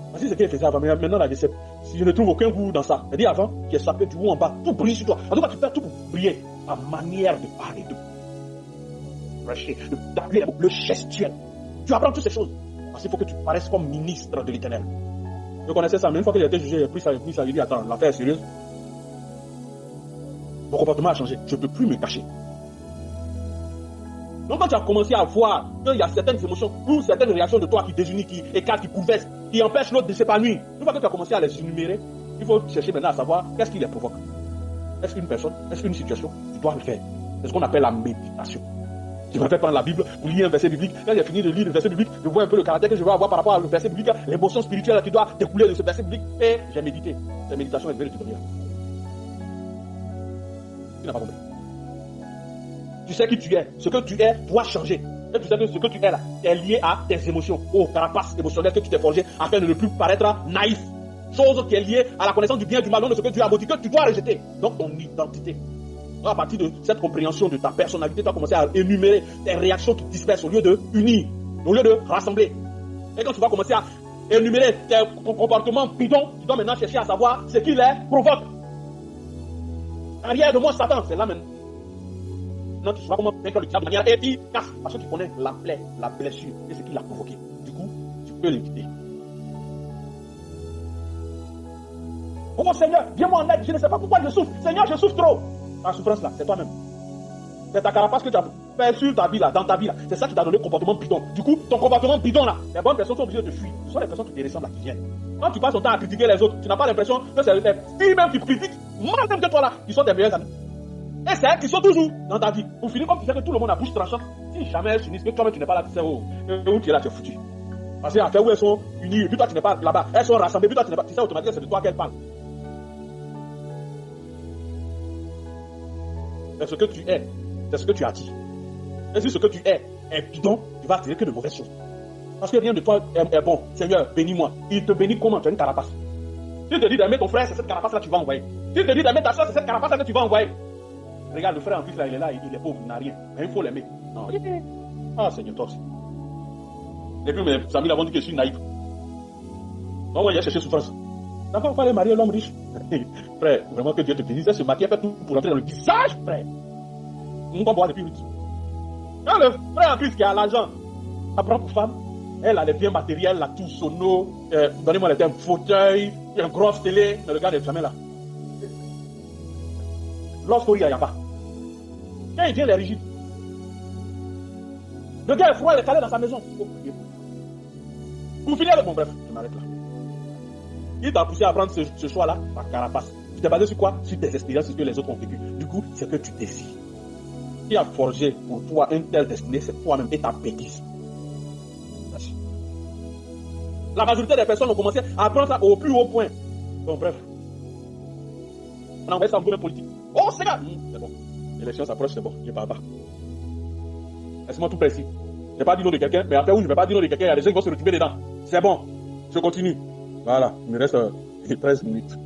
B: Voici ce qu'il faisait avant, mais maintenant, là, si je ne trouve aucun goût dans ça. C'est-à-dire, avant, tu es sapé du haut en bas, tout brille sur toi. En tout cas, tu fais tout pour briller. Ta manière de parler, de prêcher, d'appuyer le gestuel. Tu apprends toutes ces choses. Parce qu'il faut que tu paraisses comme ministre de l'Éternel. Je connaissais ça, mais une fois que j'ai été jugé, j'ai pris ça, j'ai dit, attends, l'affaire est sérieuse. Mon comportement a changé. Je ne peux plus me cacher. Donc quand tu as commencé à voir qu'il y a certaines émotions ou certaines réactions de toi qui désunissent, qui écartent, qui bouleversent, qui empêchent l'autre de s'épanouir, une fois que tu as commencé à les énumérer, il faut chercher maintenant à savoir qu'est-ce qui les provoque. Est-ce une personne? Est-ce une situation? Tu dois le faire. C'est ce qu'on appelle la méditation. Je vais prendre la Bible pour lire un verset biblique. Quand j'ai fini de lire le verset biblique, je vois un peu le caractère que je vais avoir par rapport au verset biblique, l'émotion spirituelle qui doit découler de ce verset biblique, et j'ai médité. Cette méditation est venue de devenir. Tu n'as pas compris. Tu sais qui tu es. Ce que tu es doit changer. Et tu sais que ce que tu es là est lié à tes émotions, aux carapaces émotionnelles que tu t'es forgé afin de ne plus paraître naïf. Chose qui est liée à la connaissance du bien et du mal, de ce que Dieu a maudit, que tu dois rejeter. Donc ton identité. Donc, à partir de cette compréhension de ta personnalité, tu vas commencer à énumérer tes réactions qui dispersent au lieu de unir, au lieu de rassembler. Et quand tu vas commencer à énumérer ton comportement bidon, tu dois maintenant chercher à savoir ce qui les provoque. Arrière de moi, Satan, c'est là maintenant. Non, tu sais pas comment vaincre le diable de manière efficace. Parce que tu connais la plaie, la blessure et ce qui l'a provoqué. Du coup, tu peux l'éviter. Oh Seigneur, viens-moi en aide. Je ne sais pas pourquoi je souffre. Seigneur, je souffre trop. Ta souffrance là, c'est toi-même. C'est ta carapace que tu as fait sur ta vie là, dans ta vie là. C'est ça qui t'a donné le comportement bidon. Du coup, ton comportement bidon là, les bonnes personnes sont obligées de fuir. Ce sont les personnes qui te ressemblent là, qui viennent. Quand tu passes ton temps à critiquer les autres, tu n'as pas l'impression que c'est les filles même qui critiquent, moins même que toi là, qui sont tes meilleurs amis. Et c'est elles qui sont toujours dans ta vie. Pour finir, comme tu sais que tout le monde a bouche tranchante, si jamais elles finissent, que toi-même tu n'es pas là, tu sais où tu es là, tu es foutu. Parce qu'à faire où elles sont unies, puis toi tu n'es pas là-bas, elles sont rassemblées, puis toi tu n'es pas, tu sais automatiquement c'est de toi qu'elles parlent. C'est ce que tu es, c'est ce que tu as dit. Et si ce que tu es bidon, tu vas attirer que de mauvaises choses. Parce que rien de toi est bon. Seigneur, bénis-moi. Il te bénit comment? Tu as une carapace. Si tu te dis d'aimer ton frère, c'est cette carapace-là que tu vas envoyer. Si tu te dis d'aimer ta soeur, c'est cette carapace-là que tu vas envoyer. Regarde, le frère en plus, là, il est là, il est pauvre, il n'a rien. Mais il faut l'aimer. Non. Ah, Seigneur, toi aussi. Et puis, mes amis l'avont dit que je suis naïf. Donc, il a cherché souffrance. D'accord, il fallait marier l'homme riche. Frère, vraiment que Dieu te bénisse. Ce maquillage fait tout pour entrer dans le visage, frère. On va boire depuis 8. Quand le frère en plus qui a l'argent, apprend pour femme, elle a les biens matériels, la tout sono, donnez-moi les termes, fauteuil, une grosse télé, mais le gars n'est jamais là. Lorsqu'il n'y a pas. Quand il vient, les rigides. Le gars est froid, il est calé dans sa maison. Oh, pour finir avec mon bref, je m'arrête là. Il t'a poussé à prendre ce choix-là, par carapace. Tu t'es basé sur quoi? Sur tes expériences, sur ce que les autres ont vécu. Du coup, c'est que tu désires. Qui a forgé pour toi une telle destinée, c'est toi-même et ta bêtise. Merci. La majorité des personnes ont commencé à prendre ça au plus haut point. Bon, bref. On a envoyé ça en gouvernement politique. Oh, c'est là. C'est bon. L'élection s'approche, c'est bon. Je pars pas. Laisse-moi tout précis. Je n'ai pas dit nom de quelqu'un, mais après où je ne vais pas dire nom de quelqu'un, il y a des gens qui vont se retrouver dedans. C'est bon. Je continue. Voilà. Il me reste 13 minutes.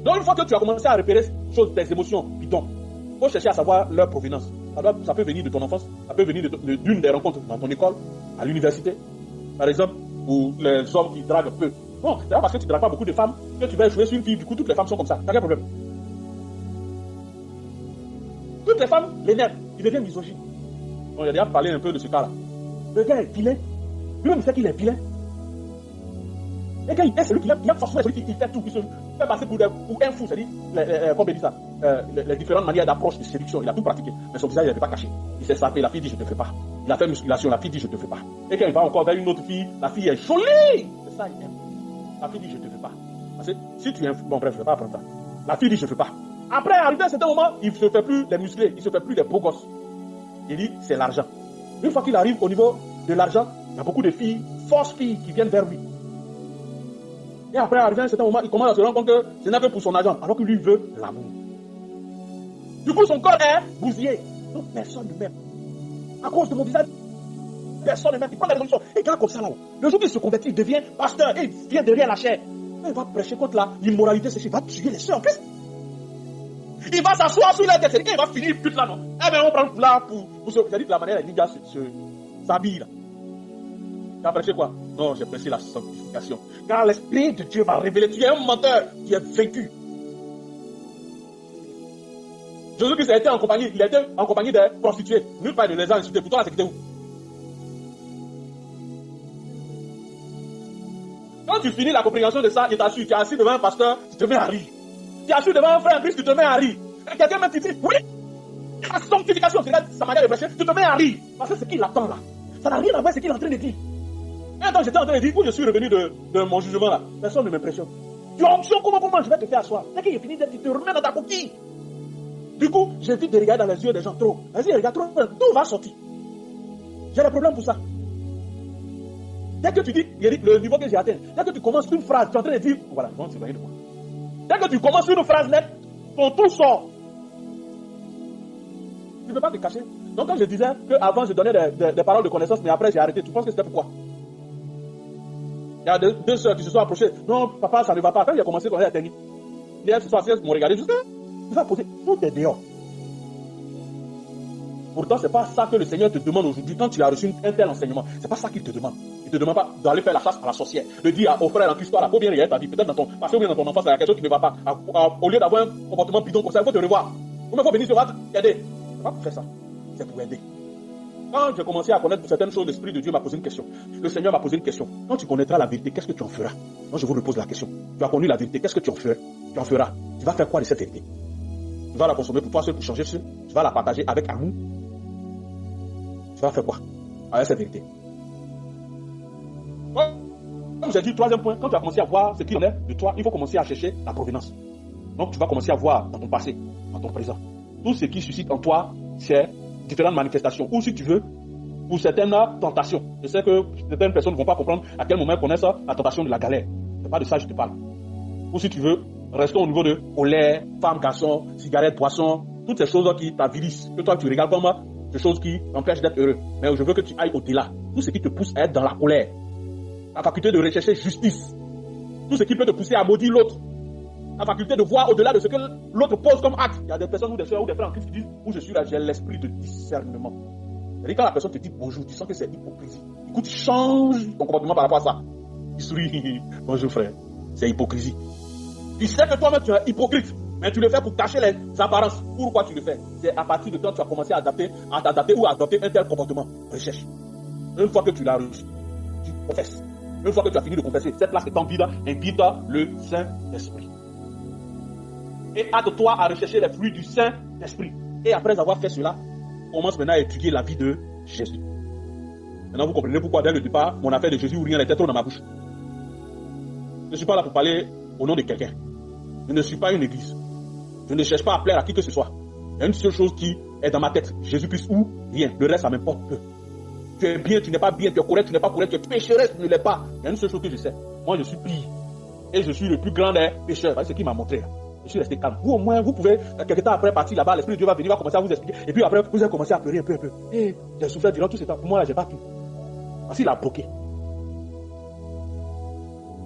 B: Donc, une fois que tu as commencé à repérer tes émotions, bidons, il faut chercher à savoir leur provenance. Ça peut venir de ton enfance, ça peut venir d'une des rencontres dans ton école, à l'université, par exemple, ou les hommes qui draguent peu. Non, c'est pas parce que tu ne dragues pas beaucoup de femmes que tu vas jouer sur une fille, du coup toutes les femmes sont comme ça. T'as quel problème? Toutes les femmes l'énervent, il devient misogyne. On a déjà parlé un peu de ce cas-là. Le gars est vilain, lui-même il sait qu'il est vilain. Et quand il est celui qui a forcément celui qui fait tout, qui se fait passer pour un fou, c'est-à-dire, comment on dit ça, les différentes manières d'approche de séduction, il a tout pratiqué, mais son visage il n'avait pas caché. Il s'est sapé, la fille dit je ne te fais pas. Il a fait musculation, la fille dit je ne te fais pas. Et quand il va encore vers une autre fille, la fille est jolie. C'est ça, il aime. La fille dit je ne te fais pas. Parce que si tu es bon bref, je ne vais pas apprendre ça. La fille dit je ne te fais pas. Après, arrivé à un certain moment, il ne se fait plus les musclés, il ne se fait plus les beaux gosses. Il dit c'est l'argent. Une fois qu'il arrive au niveau de l'argent, il y a beaucoup de filles, fausses filles qui viennent vers lui. Et après, arrivé à un certain moment, il commence à se rendre compte que ce n'est que pour son argent, alors que lui veut l'amour. Du coup, son corps est bousillé. Donc, personne ne m'aime. À cause de mon visage, personne ne m'aime. Il prend la résolution. Et quand comme ça, là-haut, le jour qu'il se convertit, il devient pasteur. Et il vient derrière la chair. Il va prêcher contre l'immoralité sexuelle. Il va tuer les sœurs en plus. Il va s'asseoir sur la tête. C'est-à-dire qu'il va finir pute là, non? Eh bien, on prend là pour se. C'est-à-dire que la manière, les gars s'habillent là. Tu as prêché quoi? Non, j'ai prêché la sanctification. Car l'Esprit de Dieu va révéler. Tu es un menteur, tu es vaincu. Jésus-Christ il a été en compagnie des prostituées. Nulle part de les a insultés. Pourtant, la sécurité où? Quand tu finis la compréhension de ça, il t'assure, tu es assis devant un pasteur, tu te mets à rire. Tu es assis devant un frère Christ, tu te mets à rire. Et quelqu'un me dit, oui, la sanctification, c'est sa manière de prêcher, tu te mets à rire. Parce que c'est ce qu'il attend là. Ça n'a rien à voir avec ce qu'il est en train de dire. Et attends, j'étais en train de dire, où je suis revenu de mon jugement là, personne ne m'impressionne. Tu as onction, comment je vais te faire asseoir? Dès qu'il est fini, tu te remets dans ta coquille. Du coup, j'évite de regarder dans les yeux des gens trop. Vas-y, regarde trop, tout va sortir. J'ai des problèmes pour ça. Dès que tu dis, le niveau que j'ai atteint, dès que tu commences une phrase, tu es en train de dire, voilà, bon, c'est rien de moi. Dès que tu commences une phrase nette, ton tout sort. Tu ne peux pas te cacher. Donc quand je disais qu'avant je donnais des paroles de connaissance, mais après j'ai arrêté, tu penses que c'était pourquoi? Il y a deux sœurs qui se sont approchées. Non, papa, ça ne va pas. Quand j'ai commencé à tenir, elles se sont assises, m'ont regardé, je sais, tu vas poser, tout est dehors. Pourtant, ce n'est pas ça que le Seigneur te demande aujourd'hui. Quand tu as reçu un tel enseignement, ce n'est pas ça qu'il te demande. Il ne te demande pas d'aller faire la chasse à la sorcière, de dire au frère en Christ, il faut bien regarder ta vie. Peut-être dans ton passé ou bien dans ton enfance, il y a quelque chose qui ne va pas. Au lieu d'avoir un comportement bidon comme ça, il faut te revoir. Ou il faut venir sur t'aider. Ce n'est pas pour faire ça. C'est pour aider. Quand j'ai commencé à connaître certaines choses, l'Esprit de Dieu m'a posé une question. Le Seigneur m'a posé une question. Quand tu connaîtras la vérité, qu'est-ce que tu en feras? Moi, je vous repose la question. Tu as connu la vérité, qu'est-ce que tu en feras? Tu vas faire quoi de cette vérité? Tu vas la consommer pour toi seul, pour changer seul? Tu vas la partager avec amour? Tu vas faire quoi avec cette vérité? Comme j'ai dit, troisième point, quand tu as commencé à voir ce qu'il en est de toi, il faut commencer à chercher la provenance. Donc, tu vas commencer à voir dans ton passé, dans ton présent, tout ce qui suscite en toi, c'est différentes manifestations, ou si tu veux, pour certaines tentations. Je sais que certaines personnes ne vont pas comprendre à quel moment elles connaissent la tentation de la galère. Ce n'est pas de ça que je te parle. Ou si tu veux, restons au niveau de colère, femme, garçon, cigarette, boisson, toutes ces choses qui t'avilissent, que toi tu regardes comme des choses qui t'empêchent d'être heureux. Mais je veux que tu ailles au-delà. Tout ce qui te pousse à être dans la colère, la faculté de rechercher justice, tout ce qui peut te pousser à maudire l'autre, la faculté de voir au-delà de ce que l'autre pose comme acte. Il y a des personnes ou des soeurs ou des frères en Christ qui disent, où je suis là, j'ai l'esprit de discernement. C'est-à-dire quand la personne te dit bonjour, tu sens que c'est hypocrisie. Du coup, tu changes ton comportement par rapport à ça. Il sourit, bonjour frère, c'est hypocrisie. Tu sais que toi-même tu es hypocrite, mais tu le fais pour cacher les apparences. Pourquoi tu le fais? C'est à partir de quand tu as commencé à t'adapter ou à adopter un tel comportement. Recherche. Une fois que tu l'as reçu, tu confesses. Une fois que tu as fini de confesser, cette place étant vide, invite le Saint-Esprit. Et hâte-toi à rechercher les fruits du Saint-Esprit. Et après avoir fait cela, commence maintenant à étudier la vie de Jésus. Maintenant, vous comprenez pourquoi, dès le départ, mon affaire de Jésus ou rien n'était trop dans ma bouche. Je ne suis pas là pour parler au nom de quelqu'un. Je ne suis pas une église. Je ne cherche pas à plaire à qui que ce soit. Il y a une seule chose qui est dans ma tête. Jésus-Christ ou rien. Le reste, ça m'importe peu. Tu es bien, tu n'es pas bien, tu es correct, tu n'es pas correct, tu es pécheresse, tu ne l'es pas. Il y a une seule chose que je sais. Moi, je suis pire. Et je suis le plus grand des pécheurs. C'est ce qu'il m'a montré. Je suis resté calme. Vous, au moins, vous pouvez, quelque temps après partir là-bas, l'Esprit de Dieu va venir, va commencer à vous expliquer. Et puis après, vous allez commencer à pleurer un peu. Et j'ai souffert durant tout ce temps. Pour moi, là, j'ai pas pu. Parce qu'il a bloqué.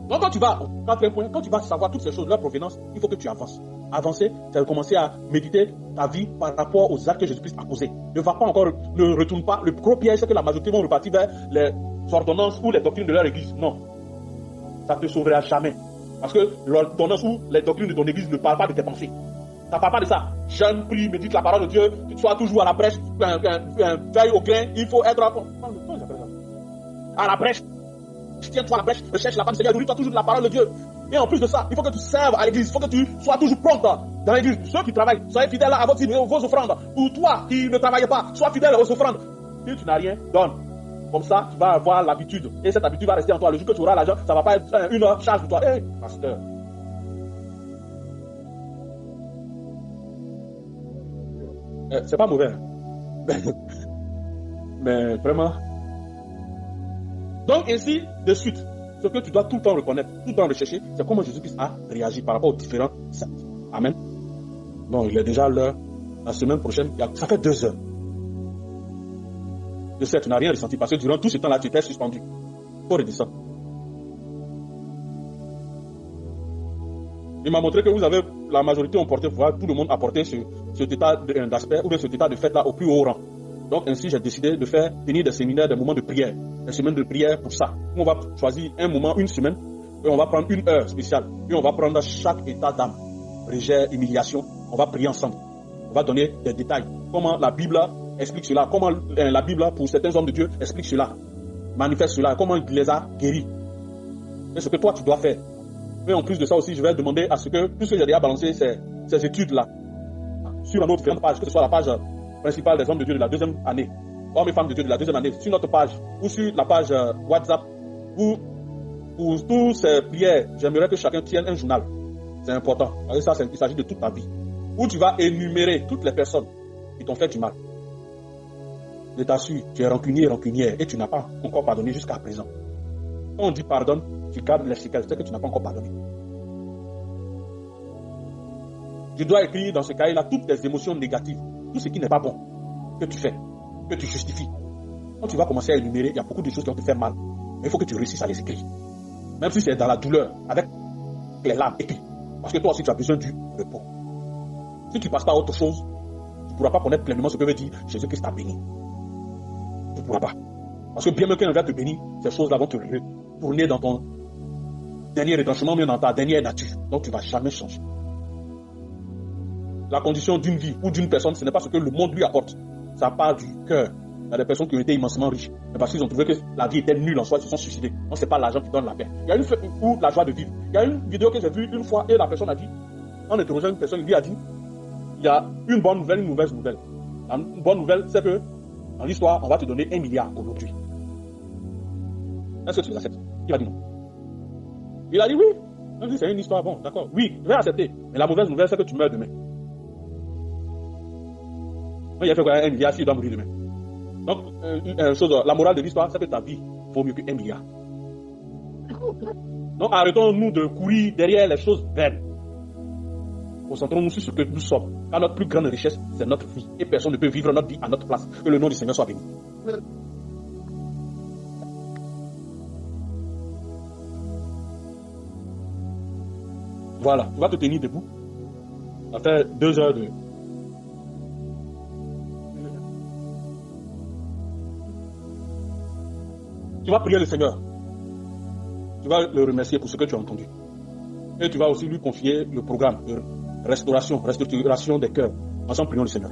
B: Donc, quand tu vas, quatrième point, quand tu vas savoir toutes ces choses, leur provenance, il faut que tu avances. Avancer, c'est de commencer à méditer ta vie par rapport aux actes que Jésus-Christ a posés. Ne retourne pas. Le gros piège, c'est que la majorité vont repartir vers les ordonnances ou les doctrines de leur église. Non. Ça ne te sauvera jamais. Parce que l'ordonnance ou les doctrines de ton église ne parlent pas de tes pensées. Ça ne parle pas de ça. Jeûne, prie, médite la parole de Dieu, tu sois toujours à la brèche, veille au grain, il faut être à la brèche. Tiens-toi à la brèche, recherche la part du Seigneur, nourris-toi toujours de la parole de Dieu. Et en plus de ça, il faut que tu serves à l'église, il faut que tu sois toujours prompt dans l'église. Ceux qui travaillent, soyez fidèles à vos offrandes. Pour toi qui ne travaillez pas, sois fidèle aux offrandes. Si tu n'as rien, donne. Comme ça, tu vas avoir l'habitude. Et cette habitude va rester en toi. Le jour que tu auras l'argent, ça ne va pas être une charge pour toi. Hé, pasteur. C'est pas mauvais. Mais vraiment. Donc ainsi, de suite, ce que tu dois tout le temps reconnaître, tout le temps rechercher, c'est comment Jésus-Christ a réagi par rapport aux différents saints. Amen. Bon, il est déjà l'heure. La semaine prochaine, ça fait 2 heures. Je sais, tu n'as rien ressenti parce que durant tout ce temps-là, tu étais suspendu. Il faut redescendre. Il m'a montré que vous avez, la majorité ont porté, tout le monde a porté cet état d'aspect ou bien cet état de fête-là au plus haut rang. Donc ainsi, j'ai décidé de faire tenir des séminaires, des moments de prière. Des semaines de prière pour ça. On va choisir un moment, une semaine, et on va prendre 1 heure spéciale. Puis on va prendre chaque état d'âme, rejet, humiliation. On va prier ensemble. On va donner des détails. Comment la Bible explique cela. Comment la Bible, pour certains hommes de Dieu, explique cela. Manifeste cela. Comment il les a guéris. C'est ce que toi, tu dois faire. Mais en plus de ça aussi, je vais demander à ce que, puisque j'ai déjà balancé ces études-là, sur notre page, que ce soit la page principale des hommes de Dieu de la 2e année, hommes et femmes de Dieu de la 2e année, sur notre page, ou sur la page WhatsApp, ou pour toutes ces prières, j'aimerais que chacun tienne un journal. C'est important. Parce que ça, il s'agit de toute ta vie. Où tu vas énumérer toutes les personnes qui t'ont fait du mal. Je t'assure, tu es rancunière, et tu n'as pas encore pardonné jusqu'à présent. Quand on dit pardonne, tu gardes les séquelles, c'est que tu n'as pas encore pardonné. Tu dois écrire dans ce cahier-là toutes tes émotions négatives, tout ce qui n'est pas bon, que tu fais, que tu justifies. Quand tu vas commencer à énumérer, il y a beaucoup de choses qui vont te faire mal. Mais il faut que tu réussisses à les écrire. Même si c'est dans la douleur, avec les larmes, écris. Parce que toi aussi, tu as besoin du repos. Si tu ne passes pas à autre chose, tu ne pourras pas connaître pleinement ce que veut dire Jésus-Christ t'a béni. Tu ne pourras pas. Parce que bien même quand il va te bénir, ces choses-là vont te retourner dans ton dernier retranchement, mais dans ta dernière nature. Donc tu ne vas jamais changer. La condition d'une vie ou d'une personne, ce n'est pas ce que le monde lui apporte. Ça part du cœur. Il y a des personnes qui ont été immensément riches. Mais parce qu'ils ont trouvé que la vie était nulle en soi, ils se sont suicidés. Donc ce n'est pas l'argent qui donne la paix. Il y a ou la joie de vivre. Il y a une vidéo que j'ai vue une fois et la personne a dit, en interrogeant une personne, il lui a dit, il y a une bonne nouvelle, une mauvaise nouvelle. La bonne nouvelle, c'est que dans l'histoire, on va te donner 1 milliard aujourd'hui. Est-ce que tu l'acceptes? Il a dit non. Il a dit oui. Même si c'est une histoire, bon, d'accord. Oui, je vais accepter. Mais la mauvaise nouvelle, c'est que tu meurs demain. Il a fait quoi? 1 milliard, s'il doit mourir demain. Donc, la morale de l'histoire, c'est que ta vie vaut mieux que 1 milliard. Donc, arrêtons-nous de courir derrière les choses vaines. Concentrons-nous sur ce que nous sommes. Car notre plus grande richesse, c'est notre vie. Et personne ne peut vivre notre vie à notre place. Que le nom du Seigneur soit béni. Voilà, tu vas te tenir debout. Ça fait 2 heures de... Tu vas prier le Seigneur. Tu vas le remercier pour ce que tu as entendu. Et tu vas aussi lui confier le programme de restauration des cœurs. Ensemble, prions le Seigneur.